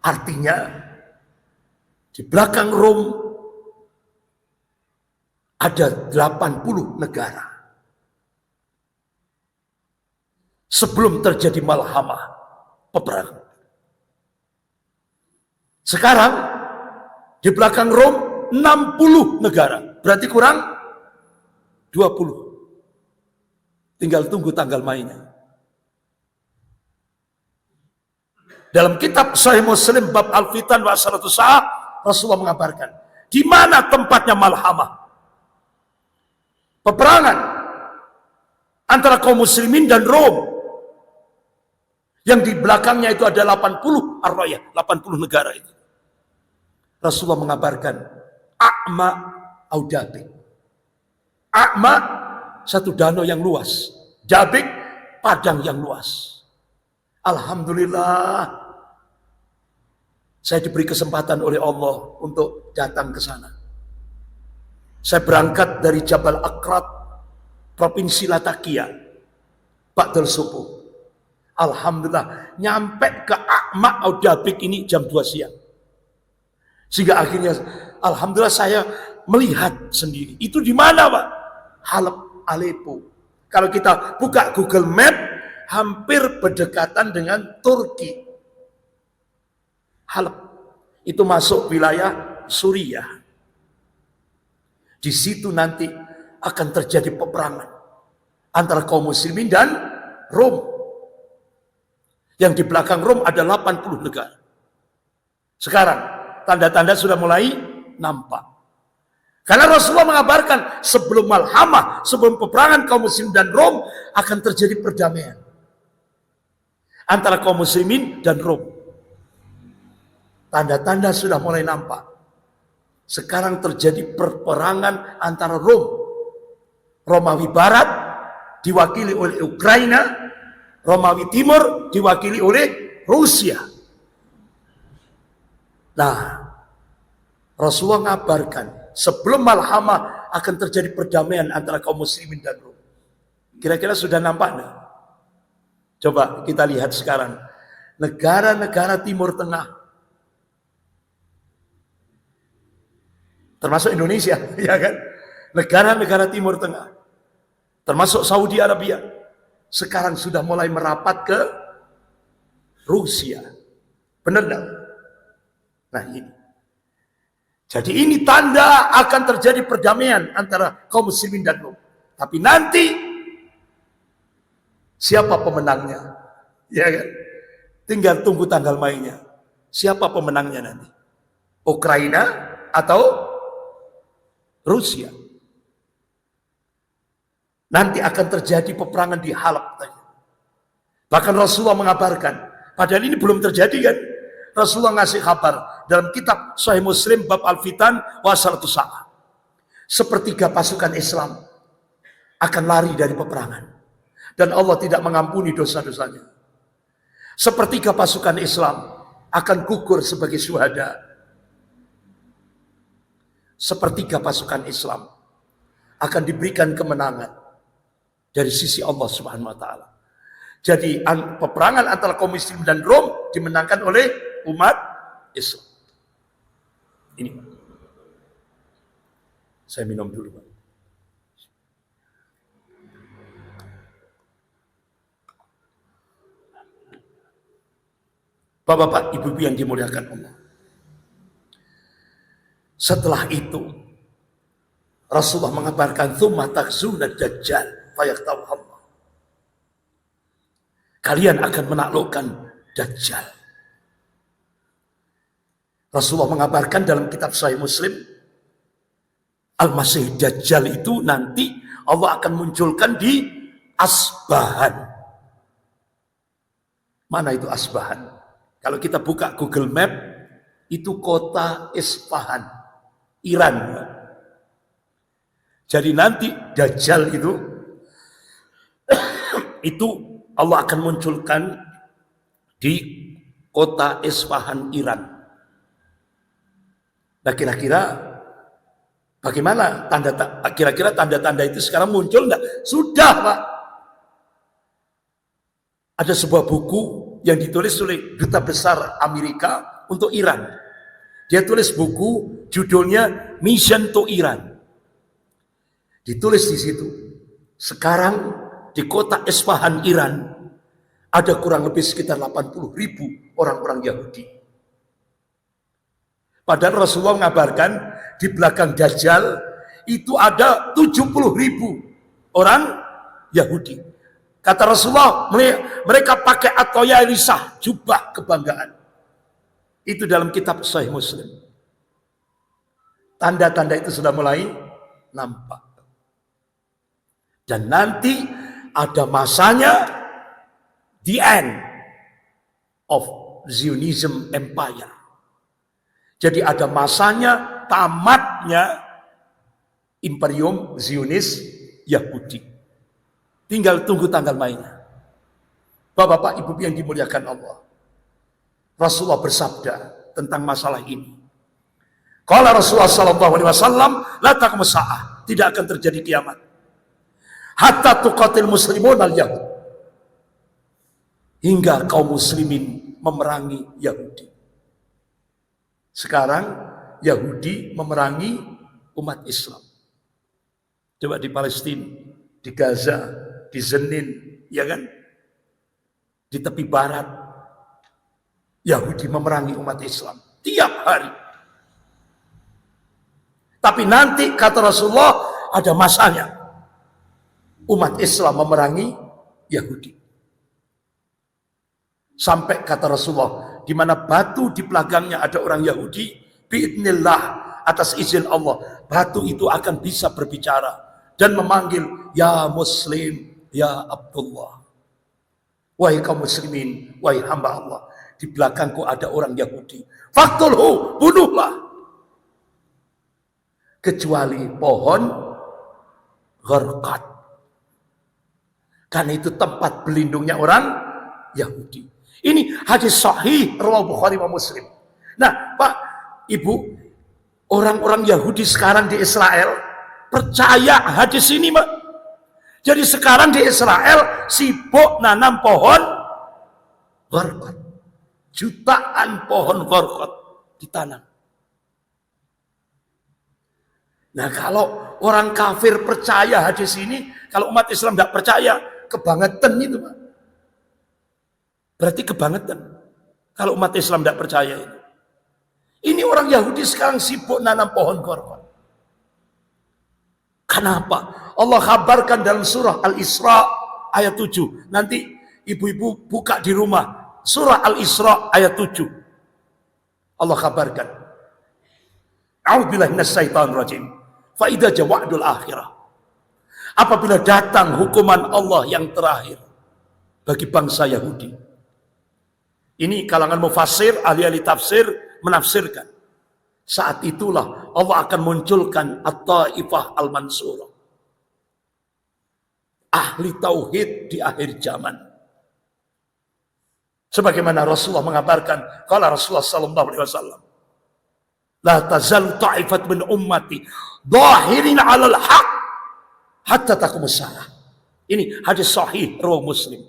Artinya di belakang Rom ada 80 negara. Sebelum terjadi malhamah peperangan. Sekarang di belakang Rom 60 negara. Berarti kurang 20. Tinggal tunggu tanggal mainnya. Dalam kitab Sahih Muslim bab Al-Fitan wa Asaratus Sa'ah, Rasulullah mengabarkan, di mana tempatnya malhamah? Peperangan antara kaum muslimin dan Rom. Yang di belakangnya itu ada 80 ar-rayah, 80 negara itu. Rasulullah mengabarkan, A'ma au Dabik. A'ma, satu danau yang luas. Dabik, padang yang luas. Alhamdulillah, saya diberi kesempatan oleh Allah untuk datang ke sana. Saya berangkat dari Jabal Akrat, Provinsi Latakia, Ba'dal Subuh. Alhamdulillah, nyampe ke A'ma au Dabik ini jam 2 siang. Sehingga akhirnya, alhamdulillah saya melihat sendiri. Itu di mana, Pak? Halab, Aleppo. Kalau kita buka Google Map, hampir berdekatan dengan Turki. Halab. Itu masuk wilayah Suriah. Di situ nanti akan terjadi peperangan antara kaum muslimin dan Rom. Yang di belakang Rom ada 80 negara. Sekarang, tanda-tanda sudah mulai nampak. Karena Rasulullah mengabarkan sebelum malhamah, sebelum peperangan kaum muslim dan Rom, akan terjadi perdamaian antara kaum muslimin dan Rom. Tanda-tanda sudah mulai nampak. Sekarang terjadi perperangan antara Rom, Romawi Barat diwakili oleh Ukraina, Romawi Timur diwakili oleh Rusia. Nah, Rasulullah mengabarkan sebelum malhamah akan terjadi perdamaian antara kaum muslimin dan Rom. Kira-kira sudah nampak nih? Coba kita lihat sekarang. Negara-negara Timur Tengah, termasuk Indonesia, ya kan? Negara-negara Timur Tengah, termasuk Saudi Arabia, sekarang sudah mulai merapat ke Rusia. Benar enggak? Nah ini. Jadi ini tanda akan terjadi perdamaian antara kaum muslimin dan Rom. Tapi nanti siapa pemenangnya? Ya kan? Tinggal tunggu tanggal mainnya. Siapa pemenangnya nanti? Ukraina atau Rusia? Nanti akan terjadi peperangan di Halab. Bahkan Rasulullah mengabarkan, padahal ini belum terjadi kan? Rasulullah ngasih kabar dalam kitab Sahih Muslim bab Al-Fitan wa Asaratus Sa'ah. Sepertiga pasukan Islam akan lari dari peperangan. Dan Allah tidak mengampuni dosa-dosanya. Sepertiga pasukan Islam akan gugur sebagai syuhada. Sepertiga pasukan Islam akan diberikan kemenangan dari sisi Allah Subhanahu wa taala. Jadi peperangan antara kaum muslim dan Rom dimenangkan oleh umat Islam. Ini. Saya minum dulu, Pak. Bapak-bapak, ibu-ibu yang dimuliakan Allah. Setelah itu Rasulullah mengabarkan tsumma takzuna dajjal fayaqtahu Allah. Kalian akan menaklukkan Dajjal. Rasulullah mengabarkan dalam kitab Sahih Muslim, Al-Masih Dajjal itu nanti Allah akan munculkan di Asbahan. Mana itu Asbahan? Kalau kita buka Google Map, itu kota Isfahan, Iran. Jadi nanti Dajjal itu Allah akan munculkan di kota Isfahan, Iran. Nah kira-kira bagaimana kira-kira tanda-tanda itu sekarang muncul enggak? Sudah, Pak. Ada sebuah buku yang ditulis oleh Duta Besar Amerika untuk Iran. Dia tulis buku judulnya Mission to Iran. Ditulis di situ. Sekarang di kota Isfahan, Iran ada kurang lebih sekitar 80.000 orang-orang Yahudi. Padahal Rasulullah mengabarkan di belakang Dajjal itu ada 70.000 orang Yahudi. Kata Rasulullah, mereka pakai atoya risah, jubah kebanggaan. Itu dalam kitab Sahih Muslim. Tanda-tanda itu sudah mulai nampak. Dan nanti ada masanya, the end of Zionism Empire. Jadi ada masanya, tamatnya Imperium Zionis Yahudi. Tinggal tunggu tanggal mainnya. Bapak-bapak, ibu yang dimuliakan Allah. Rasulullah bersabda tentang masalah ini. Qala Rasulullah sallallahu alaihi wasallam, la taqum sa'ah, tidak akan terjadi kiamat. Hatta tuqatil muslimun al-yahud. Hingga kaum muslimin memerangi Yahudi. Sekarang Yahudi memerangi umat Islam. Coba di Palestina, di Gaza, di Jenin, ya kan? Di tepi barat, Yahudi memerangi umat Islam tiap hari. Tapi nanti kata Rasulullah ada masanya umat Islam memerangi Yahudi. Sampai kata Rasulullah, di mana batu di belakangnya ada orang Yahudi, biidznillah, atas izin Allah, batu itu akan bisa berbicara dan memanggil, ya Muslim, ya Abdullah. Wahai kaum muslimin, wahai hamba Allah, di belakangku ada orang Yahudi. Faktulhu, bunuhlah. Kecuali pohon gharqad. Karena itu tempat berlindungnya orang Yahudi. Ini hadis sahih riwayat Bukhari wa Muslim. Nah, Pak, Ibu, orang-orang Yahudi sekarang di Israel percaya hadis ini, Pak. Jadi sekarang di Israel sibuk nanam pohon gharqad. Jutaan pohon gharqad ditanam. Nah, kalau orang kafir percaya hadis ini, kalau umat Islam tidak percaya, kebangetan itu, Pak. Berarti kebangetan. Kalau umat Islam tidak percaya itu. Ini orang Yahudi sekarang sibuk nanam pohon gharqad. Kenapa? Allah kabarkan dalam surah Al-Isra ayat 7. Nanti ibu-ibu buka di rumah. Surah Al-Isra ayat 7. Allah kabarkan. A'udzubillahi minasyaitonir rajim. Fa idza jawa'dul akhirah. Apabila datang hukuman Allah yang terakhir bagi bangsa Yahudi. Ini kalangan mufassir, ahli-ahli tafsir menafsirkan. Saat itulah Allah akan munculkan At-Taifah Al-Mansurah. Ahli tauhid di akhir zaman. Sebagaimana Rasulullah mengabarkan, kala Rasulullah sallallahu alaihi wasallam, la tazal ta'ifat min ummati dhahirin 'alal haq hatta taqumus saah. Ini hadis sahih riwayat Muslim.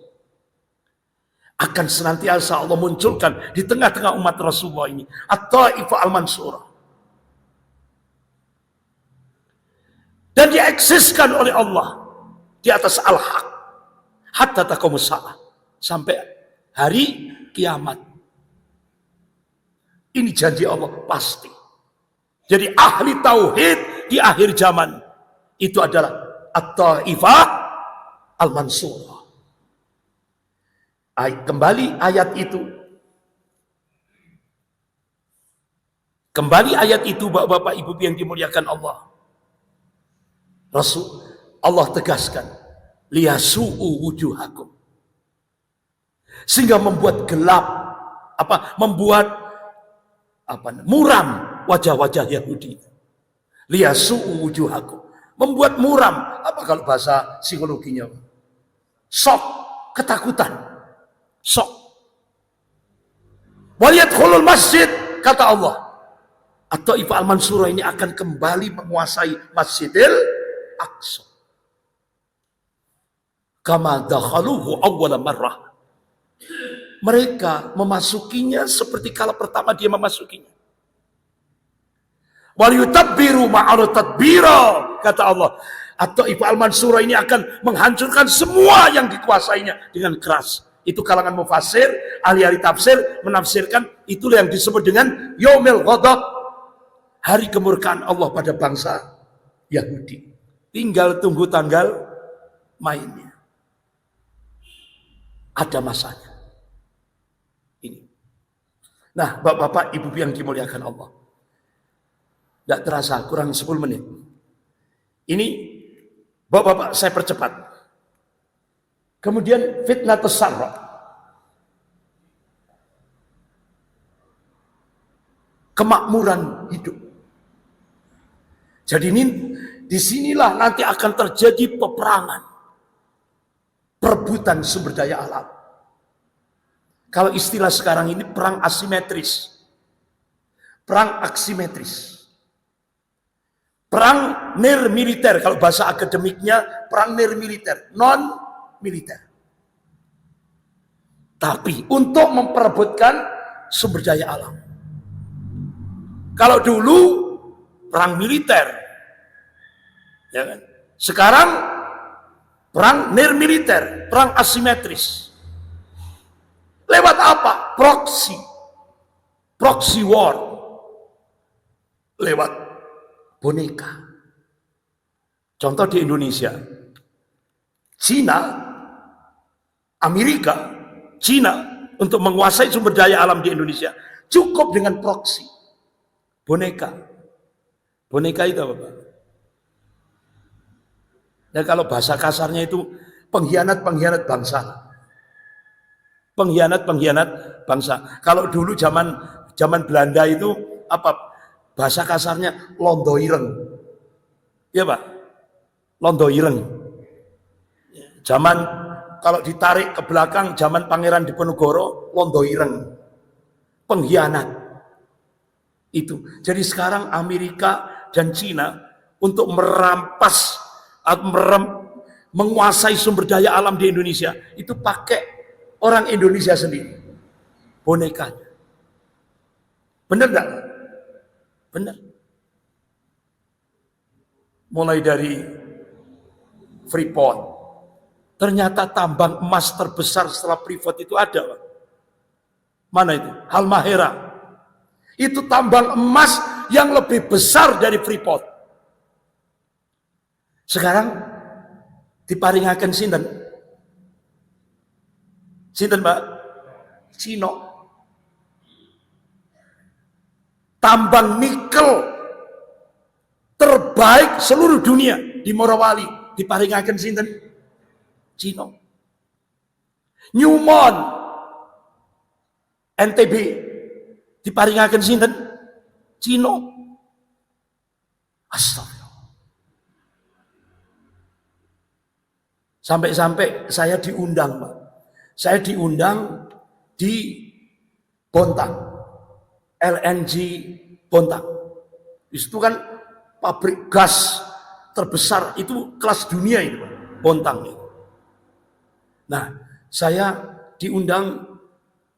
Akan senantiasa Allah munculkan di tengah-tengah umat Rasulullah ini At-Taifah Al-Mansurah. Dan dieksiskan oleh Allah di atas al-haq hatta taqumus saah, sampai hari kiamat. Ini janji Allah pasti. Jadi ahli tauhid di akhir zaman itu adalah At-Taifah Al-Mansurah. Kembali ayat itu. Kembali ayat itu, Bapak-bapak, Ibu yang dimuliakan Allah. Rasul Allah tegaskan, liyasu'u wujuhakum. Sehingga membuat gelap, muram wajah-wajah Yahudi. Liyasu'u wujuhakum. Membuat muram, apa kalau bahasa psikologinya? Shock, ketakutan. Shock. Waliyadkhulul masjid, kata Allah. At-Taifah Al-Mansurah ini akan kembali menguasai Masjidil Aqsa. Kama dakhaluhu awwala marrah. Mereka memasukinya seperti kala pertama dia memasukinya. Wal yutabbiru ma'al tadbira, kata Allah. At-Taifah Al-Mansurah ini akan menghancurkan semua yang dikuasainya dengan keras. Itu kalangan mufassir, ahli-ahli tafsir menafsirkan itulah yang disebut dengan Yaumil Ghadab, hari kemurkaan Allah pada bangsa Yahudi. Tinggal tunggu tanggal mainnya. Ada masanya. Ini. Nah, Bapak-bapak, Ibu yang dimuliakan Allah. Tidak terasa, kurang 10 menit. Ini, bapak-bapak saya percepat. Kemudian fitnatus sarra. Kemakmuran hidup. Jadi ini disinilah nanti akan terjadi peperangan, perebutan sumber daya alam. Kalau istilah sekarang ini perang asimetris, perang asimetris, perang nir militer. Kalau bahasa akademiknya perang nir militer, non militer. Tapi untuk memperebutkan sumber daya alam. Kalau dulu perang militer, ya kan? Sekarang perang nir militer, perang asimetris. Lewat apa? Proxy, proxy war. Lewat boneka. Contoh di Indonesia, Cina, Amerika, Cina untuk menguasai sumber daya alam di Indonesia cukup dengan proxy. Boneka. Boneka itu apa, Pak? Dan kalau bahasa kasarnya itu pengkhianat-pengkhianat bangsa. Pengkhianat-pengkhianat bangsa. Kalau dulu zaman Belanda itu apa? Bahasa kasarnya londoireng. Ya, Pak? Londoireng. Zaman kalau ditarik ke belakang zaman Pangeran Diponegoro, londoireng. Pengkhianat. Itu. Jadi sekarang Amerika dan Cina untuk merampas atau menguasai sumber daya alam di Indonesia itu pakai orang Indonesia sendiri, bonekanya. Benar enggak? Benar. Mulai dari Freeport, ternyata tambang emas terbesar setelah Freeport itu ada. Mana itu? Halmahera. Itu tambang emas yang lebih besar dari Freeport. Sekarang diparingaken sinten? Sinten, Pak? Cino. Tambang nikel terbaik seluruh dunia di Morowali diparingaken sinten? Cino. Newmont NTB diparingaken sinten? Cino. Astagfirullah. Sampai-sampai saya diundang, Pak. Saya diundang di Bontang, LNG Bontang. Itu kan pabrik gas terbesar itu kelas dunia itu, Pak. Bontang itu. Nah, saya diundang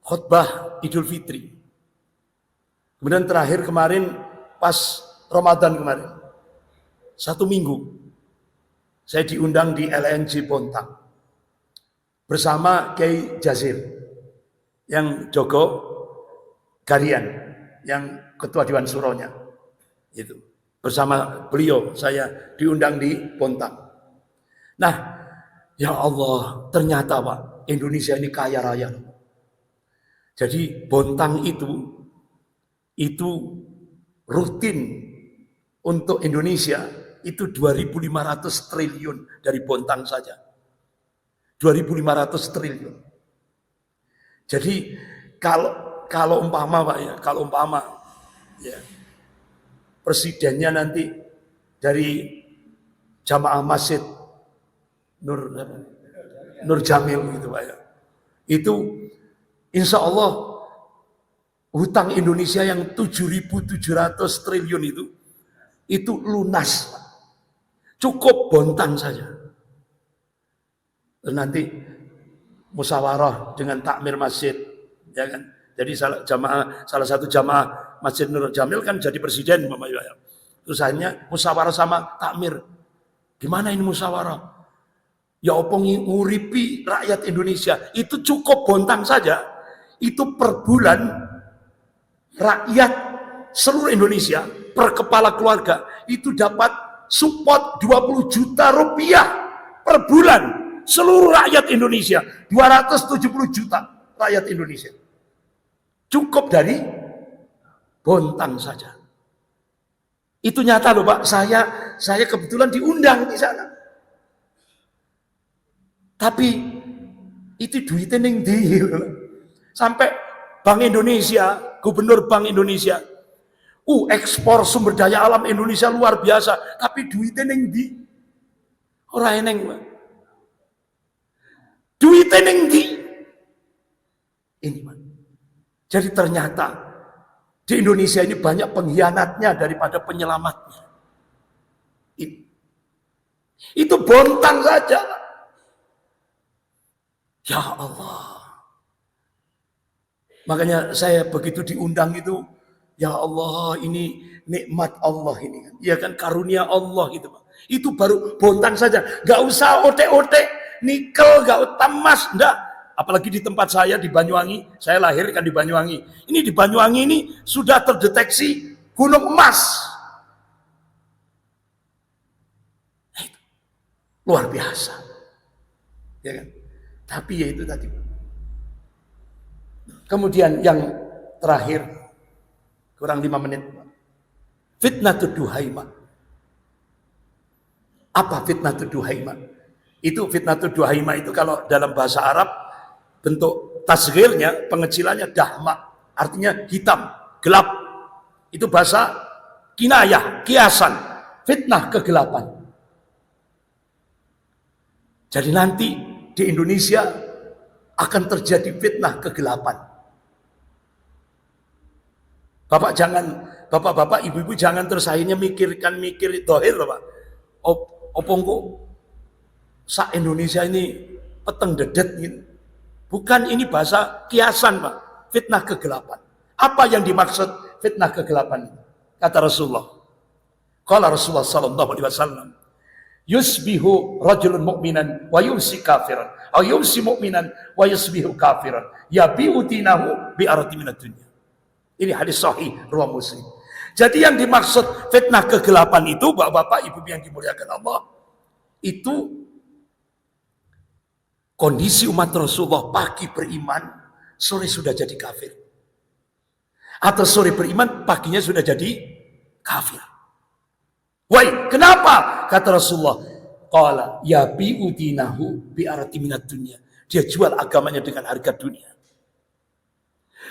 khutbah Idul Fitri. Kemudian terakhir kemarin pas Ramadan kemarin, 1 minggu, saya diundang di LNG Bontang bersama Kiai Jazir yang Jogo Garian, yang Ketua Dewan Suronya. Itu bersama beliau saya diundang di Bontang. Nah, ya Allah, ternyata Pak, Indonesia ini kaya raya. Jadi Bontang itu rutin untuk Indonesia itu 2.500 triliun dari Bontang saja. 2.500 triliun. Jadi kalau umpama Pak ya, kalau umpama ya, presidennya nanti dari jamaah masjid Nur Jamil gitu Pak ya. Itu insya Allah hutang Indonesia yang 7.700 triliun itu lunas. Cukup Bontang saja. Terus nanti musyawarah dengan takmir masjid, ya kan? Jadi salah satu jamaah Masjid Nur Jamil kan jadi presiden, Bapak Ibu. Terus akhirnya musyawarah sama takmir. Gimana ini musyawarah? Ya opong nguripi rakyat Indonesia, itu cukup Bontang saja. Itu per bulan rakyat seluruh Indonesia per kepala keluarga itu dapat support 20 juta rupiah per bulan. Seluruh rakyat Indonesia 270 juta rakyat Indonesia cukup dari Bontang saja. Itu nyata loh Pak, saya kebetulan diundang di sana. Tapi itu duitnya ning ndi. Sampai Bank Indonesia, Gubernur Bank Indonesia, ekspor sumber daya alam Indonesia luar biasa, tapi duitnya ning ndi? Ora eneng, Pak. Duitnya ning ndi? Ini, Pak. Jadi ternyata di Indonesia ini banyak pengkhianatnya daripada penyelamatnya. Itu bontang saja. Ya Allah. Makanya saya begitu diundang itu, ya Allah, ini nikmat Allah ini. Ya kan, karunia Allah gitu Pak. Itu baru bontang saja. Gak usah otek-otek, nikel, gak usah emas, enggak. Apalagi di tempat saya di Banyuwangi, saya lahir kan di Banyuwangi. Ini di Banyuwangi ini sudah terdeteksi gunung emas. Nah, itu luar biasa. Ya kan? Tapi ya itu tadi. Kemudian yang terakhir, kurang 5 menit. Fitnatud duhaimah. Apa fitnatud duhaimah? Itu fitnatud duhaimah itu kalau dalam bahasa Arab bentuk tasghirnya, pengecilannya dahma, artinya hitam, gelap. Itu bahasa kinayah, kiasan, fitnah kegelapan. Jadi nanti di Indonesia akan terjadi fitnah kegelapan. Bapak-bapak, ibu-ibu jangan terus akhirnya mikir dohir loh Pak. Opongku sak Indonesia ini peteng dedet gitu. Bukan, ini bahasa kiasan Pak, fitnah kegelapan. Apa yang dimaksud fitnah kegelapan? Kata Rasulullah. Qala Rasulullah sallallahu alaihi wasallam, yusbihu rajulun mu'minan wa yumsi kafiran, aw yumsi mu'minan wa yusbihu kafiran, yabi'u dinahu bi arati minad dunya. Ini hadis sahih riwayat Muslim. Jadi yang dimaksud fitnah kegelapan itu, Bapak-bapak, Ibu yang dimuliakan Allah, itu kondisi umat Rasulullah pagi beriman, sore sudah jadi kafir. Atau sore beriman, paginya sudah jadi kafir. Why? Kenapa? Kata Rasulullah, qala yabi'u dinahu bi arati minad dunya. Dia jual agamanya dengan harga dunia.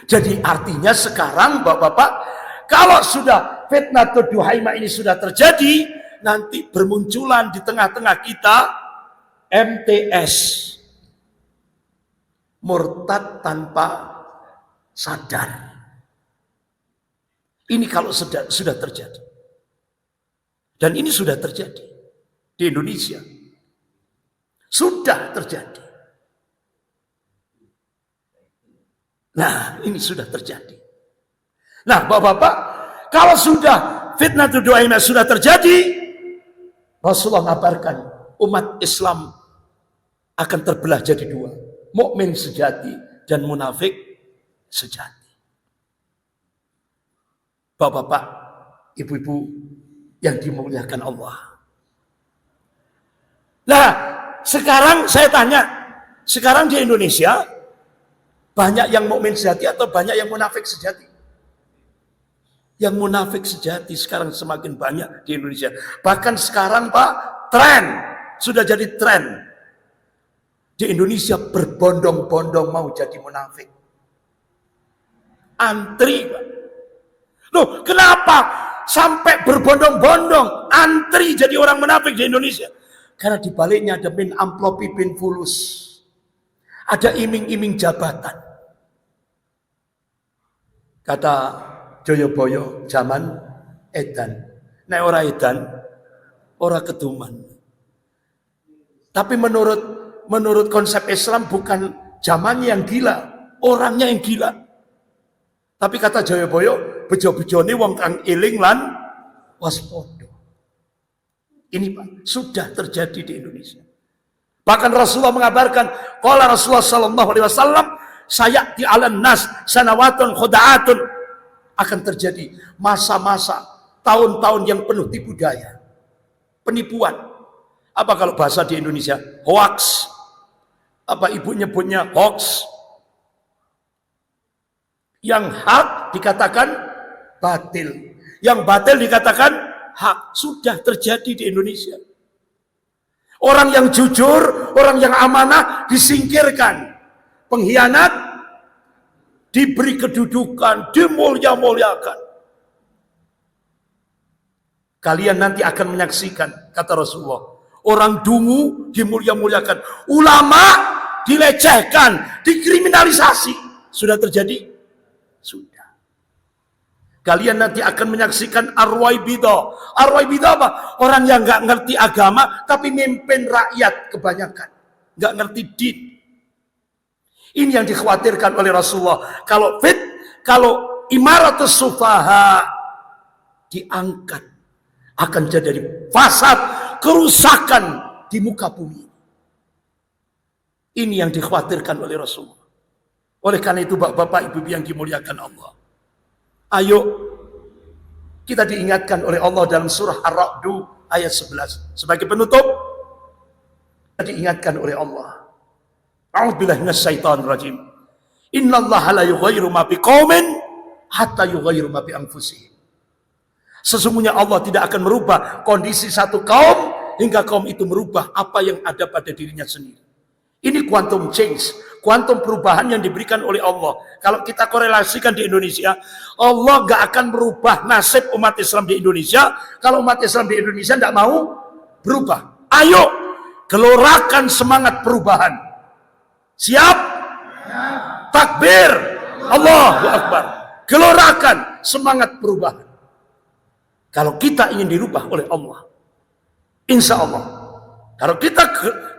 Jadi artinya sekarang Bapak-bapak, kalau sudah fitnatud duhaimah ini sudah terjadi, nanti bermunculan di tengah-tengah kita MTS, murtad tanpa sadar. Ini kalau sudah terjadi. Dan ini sudah terjadi di Indonesia. Sudah terjadi. Nah, ini sudah terjadi. Nah, Bapak-bapak, kalau sudah fitnatud duhaimah sudah terjadi, Rasulullah mengabarkan umat Islam akan terbelah jadi dua. Mukmin sejati dan munafik sejati. Bapak-bapak, ibu-ibu yang dimuliakan Allah. Nah, sekarang saya tanya, sekarang di Indonesia banyak yang mukmin sejati atau banyak yang munafik sejati? Yang munafik sejati sekarang semakin banyak di Indonesia. Bahkan sekarang Pak, tren, sudah jadi tren. Di Indonesia berbondong-bondong mau jadi munafik. Antri Pak. Loh, kenapa sampai berbondong-bondong antri jadi orang munafik di Indonesia? Karena di baliknya ada min amplopi bin fulus. Ada iming-iming jabatan. Kata Joyoboyo zaman edan. Nek ora edan, ora keduman. Tapi menurut konsep Islam bukan zamannya yang gila, orangnya yang gila. Tapi kata Joyoboyo, bejo-bejone wong kang eling lan waspada. Ini Pak, sudah terjadi di Indonesia. Bahkan Rasulullah mengabarkan, qala Rasulullah sallallahu alaihi wasallam, sayati 'alan nas sanawatun khuda'atun, akan terjadi masa-masa, tahun-tahun yang penuh tipu daya, penipuan. Apa kalau bahasa di Indonesia? Hoax. Apa ibu nyebutnya hoax? Yang hak dikatakan batil, yang batil dikatakan hak. Sudah terjadi di Indonesia. Orang yang jujur, orang yang amanah disingkirkan. Pengkhianat diberi kedudukan, dimulia-muliakan. Kalian nanti akan menyaksikan, kata Rasulullah, orang dungu dimulia-muliakan, ulama dilecehkan, dikriminalisasi. Sudah terjadi? Sudah. Kalian nanti akan menyaksikan arwaibidah. Arwaibidah apa? Orang yang nggak ngerti agama, tapi mimpin rakyat kebanyakan. Nggak ngerti din. Ini yang dikhawatirkan oleh Rasulullah. Kalau imaratus sufaha diangkat, akan jadi fasad, kerusakan di muka bumi. Ini yang dikhawatirkan oleh Rasulullah. Oleh karena itu, bapak-bapak, ibu yang dimuliakan Allah, ayo kita diingatkan oleh Allah dalam surah Ar-Ra'd ayat 11. Sebagai penutup, kita diingatkan oleh Allah. A'udzubillahi minasyaitonir rajim. Innallaha la yughayyiru ma biqaumin hatta yughayyiru ma bi anfusihim. Sesungguhnya Allah tidak akan merubah kondisi satu kaum hingga kaum itu merubah apa yang ada pada dirinya sendiri. Ini quantum change, quantum perubahan yang diberikan oleh Allah. Kalau kita korelasikan di Indonesia, Allah gak akan merubah nasib umat Islam di Indonesia kalau umat Islam di Indonesia tidak mau berubah. Ayo, gelorakan semangat perubahan. Siap? Takbir, Allahu Akbar. Gelorakan semangat perubahan. Kalau kita ingin dirubah oleh Allah, insya Allah, kalau kita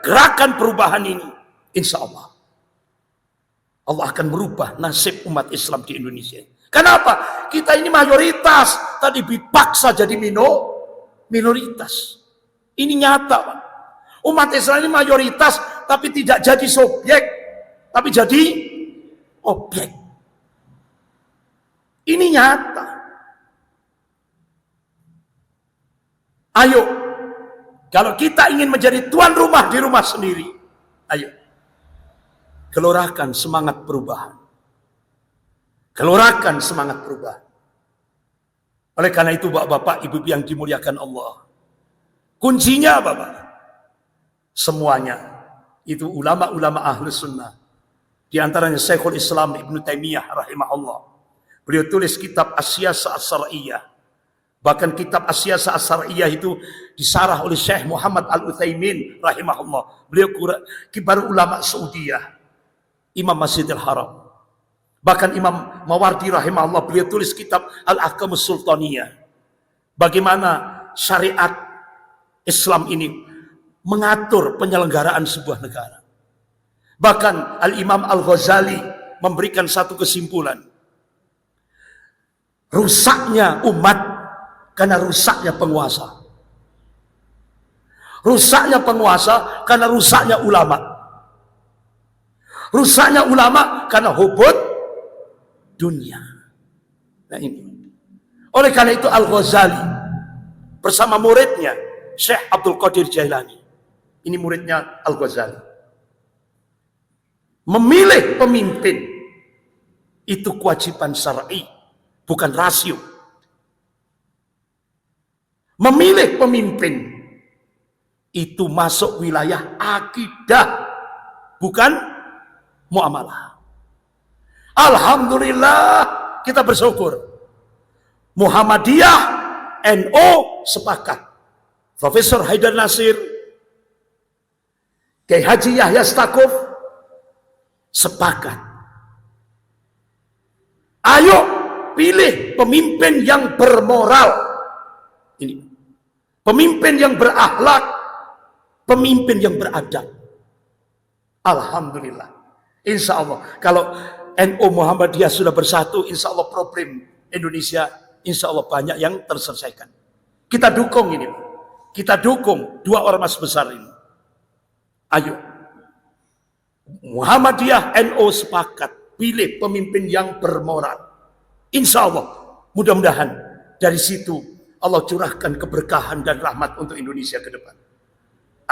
gerakan perubahan ini, insya Allah, Allah akan merubah nasib umat Islam di Indonesia. Kenapa? Kita ini mayoritas, tadi dipaksa jadi minoritas. Ini nyata, Pak. Umat Islam ini mayoritas, tapi tidak jadi subjek, tapi jadi objek. Ini nyata. Ayo, kalau kita ingin menjadi tuan rumah di rumah sendiri, ayo, gelorakan semangat perubahan. Gelorakan semangat perubahan. Oleh karena itu, bapak-bapak, ibu yang dimuliakan Allah, kuncinya apa, Pak? Semuanya itu ulama-ulama Ahlus Sunnah. Di antaranya Syekhul Islam Ibnu Taimiyah rahimahullah. Beliau tulis kitab As-Siyasah As-Syar'iyyah. Bahkan kitab As-Siyasah As-Syar'iyyah itu disarah oleh Syekh Muhammad Al-Utsaimin rahimahullah. Beliau kibar ulama Saudiyah, Imam Masjidil Haram. Bahkan Imam Mawardi rahimahullah, beliau tulis kitab Al-Ahkamus Sultaniyah. Bagaimana syariat Islam ini mengatur penyelenggaraan sebuah negara. Bahkan Al-Imam Al-Ghazali memberikan satu kesimpulan. Rusaknya umat karena rusaknya penguasa. Rusaknya penguasa karena rusaknya ulama. Rusaknya ulama karena hubud dunia. Nah ini. Oleh karena itu Al-Ghazali bersama muridnya Syekh Abdul Qadir Jailani. Ini muridnya Al-Ghazali. Memilih pemimpin itu kewajiban syar'i, bukan rasio. Memilih pemimpin itu masuk wilayah akidah, bukan muamalah. Alhamdulillah, kita bersyukur. Muhammadiyah, NU sepakat. Profesor Haidar Nasir, Kiai Haji Yahya Stakuf sepakat. Ayo pilih pemimpin yang bermoral. Ini pemimpin yang berakhlak, pemimpin yang beradab. Alhamdulillah. Insya Allah kalau NU Muhammadiyah sudah bersatu, insya Allah problem Indonesia insya Allah banyak yang terselesaikan. Kita dukung ini. Kita dukung dua ormas besar ini. Ayo. Muhammadiyah, NU sepakat pilih pemimpin yang bermoral. Insya Allah mudah-mudahan dari situ Allah curahkan keberkahan dan rahmat untuk Indonesia ke depan.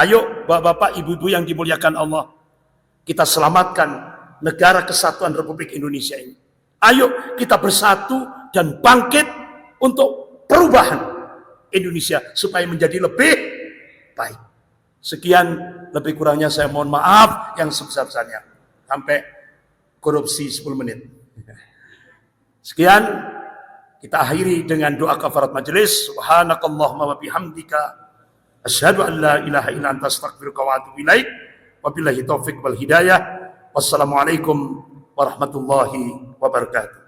Ayo bapak-bapak, ibu-ibu yang dimuliakan Allah, kita selamatkan negara kesatuan Republik Indonesia ini. Ayo kita bersatu dan bangkit untuk perubahan. Indonesia supaya menjadi lebih baik. Sekian, lebih kurangnya saya mohon maaf yang sebesar-besarnya. Sampai korupsi 10 menit. Sekian, kita akhiri dengan doa kafarat majelis. Subhanakallahumma wa bihamdika asyhadu an la ilaha illa anta astaghfiruka wa atubu ilaik. Wabillahi taufik wal hidayah. Wassalamualaikum warahmatullahi wabarakatuh.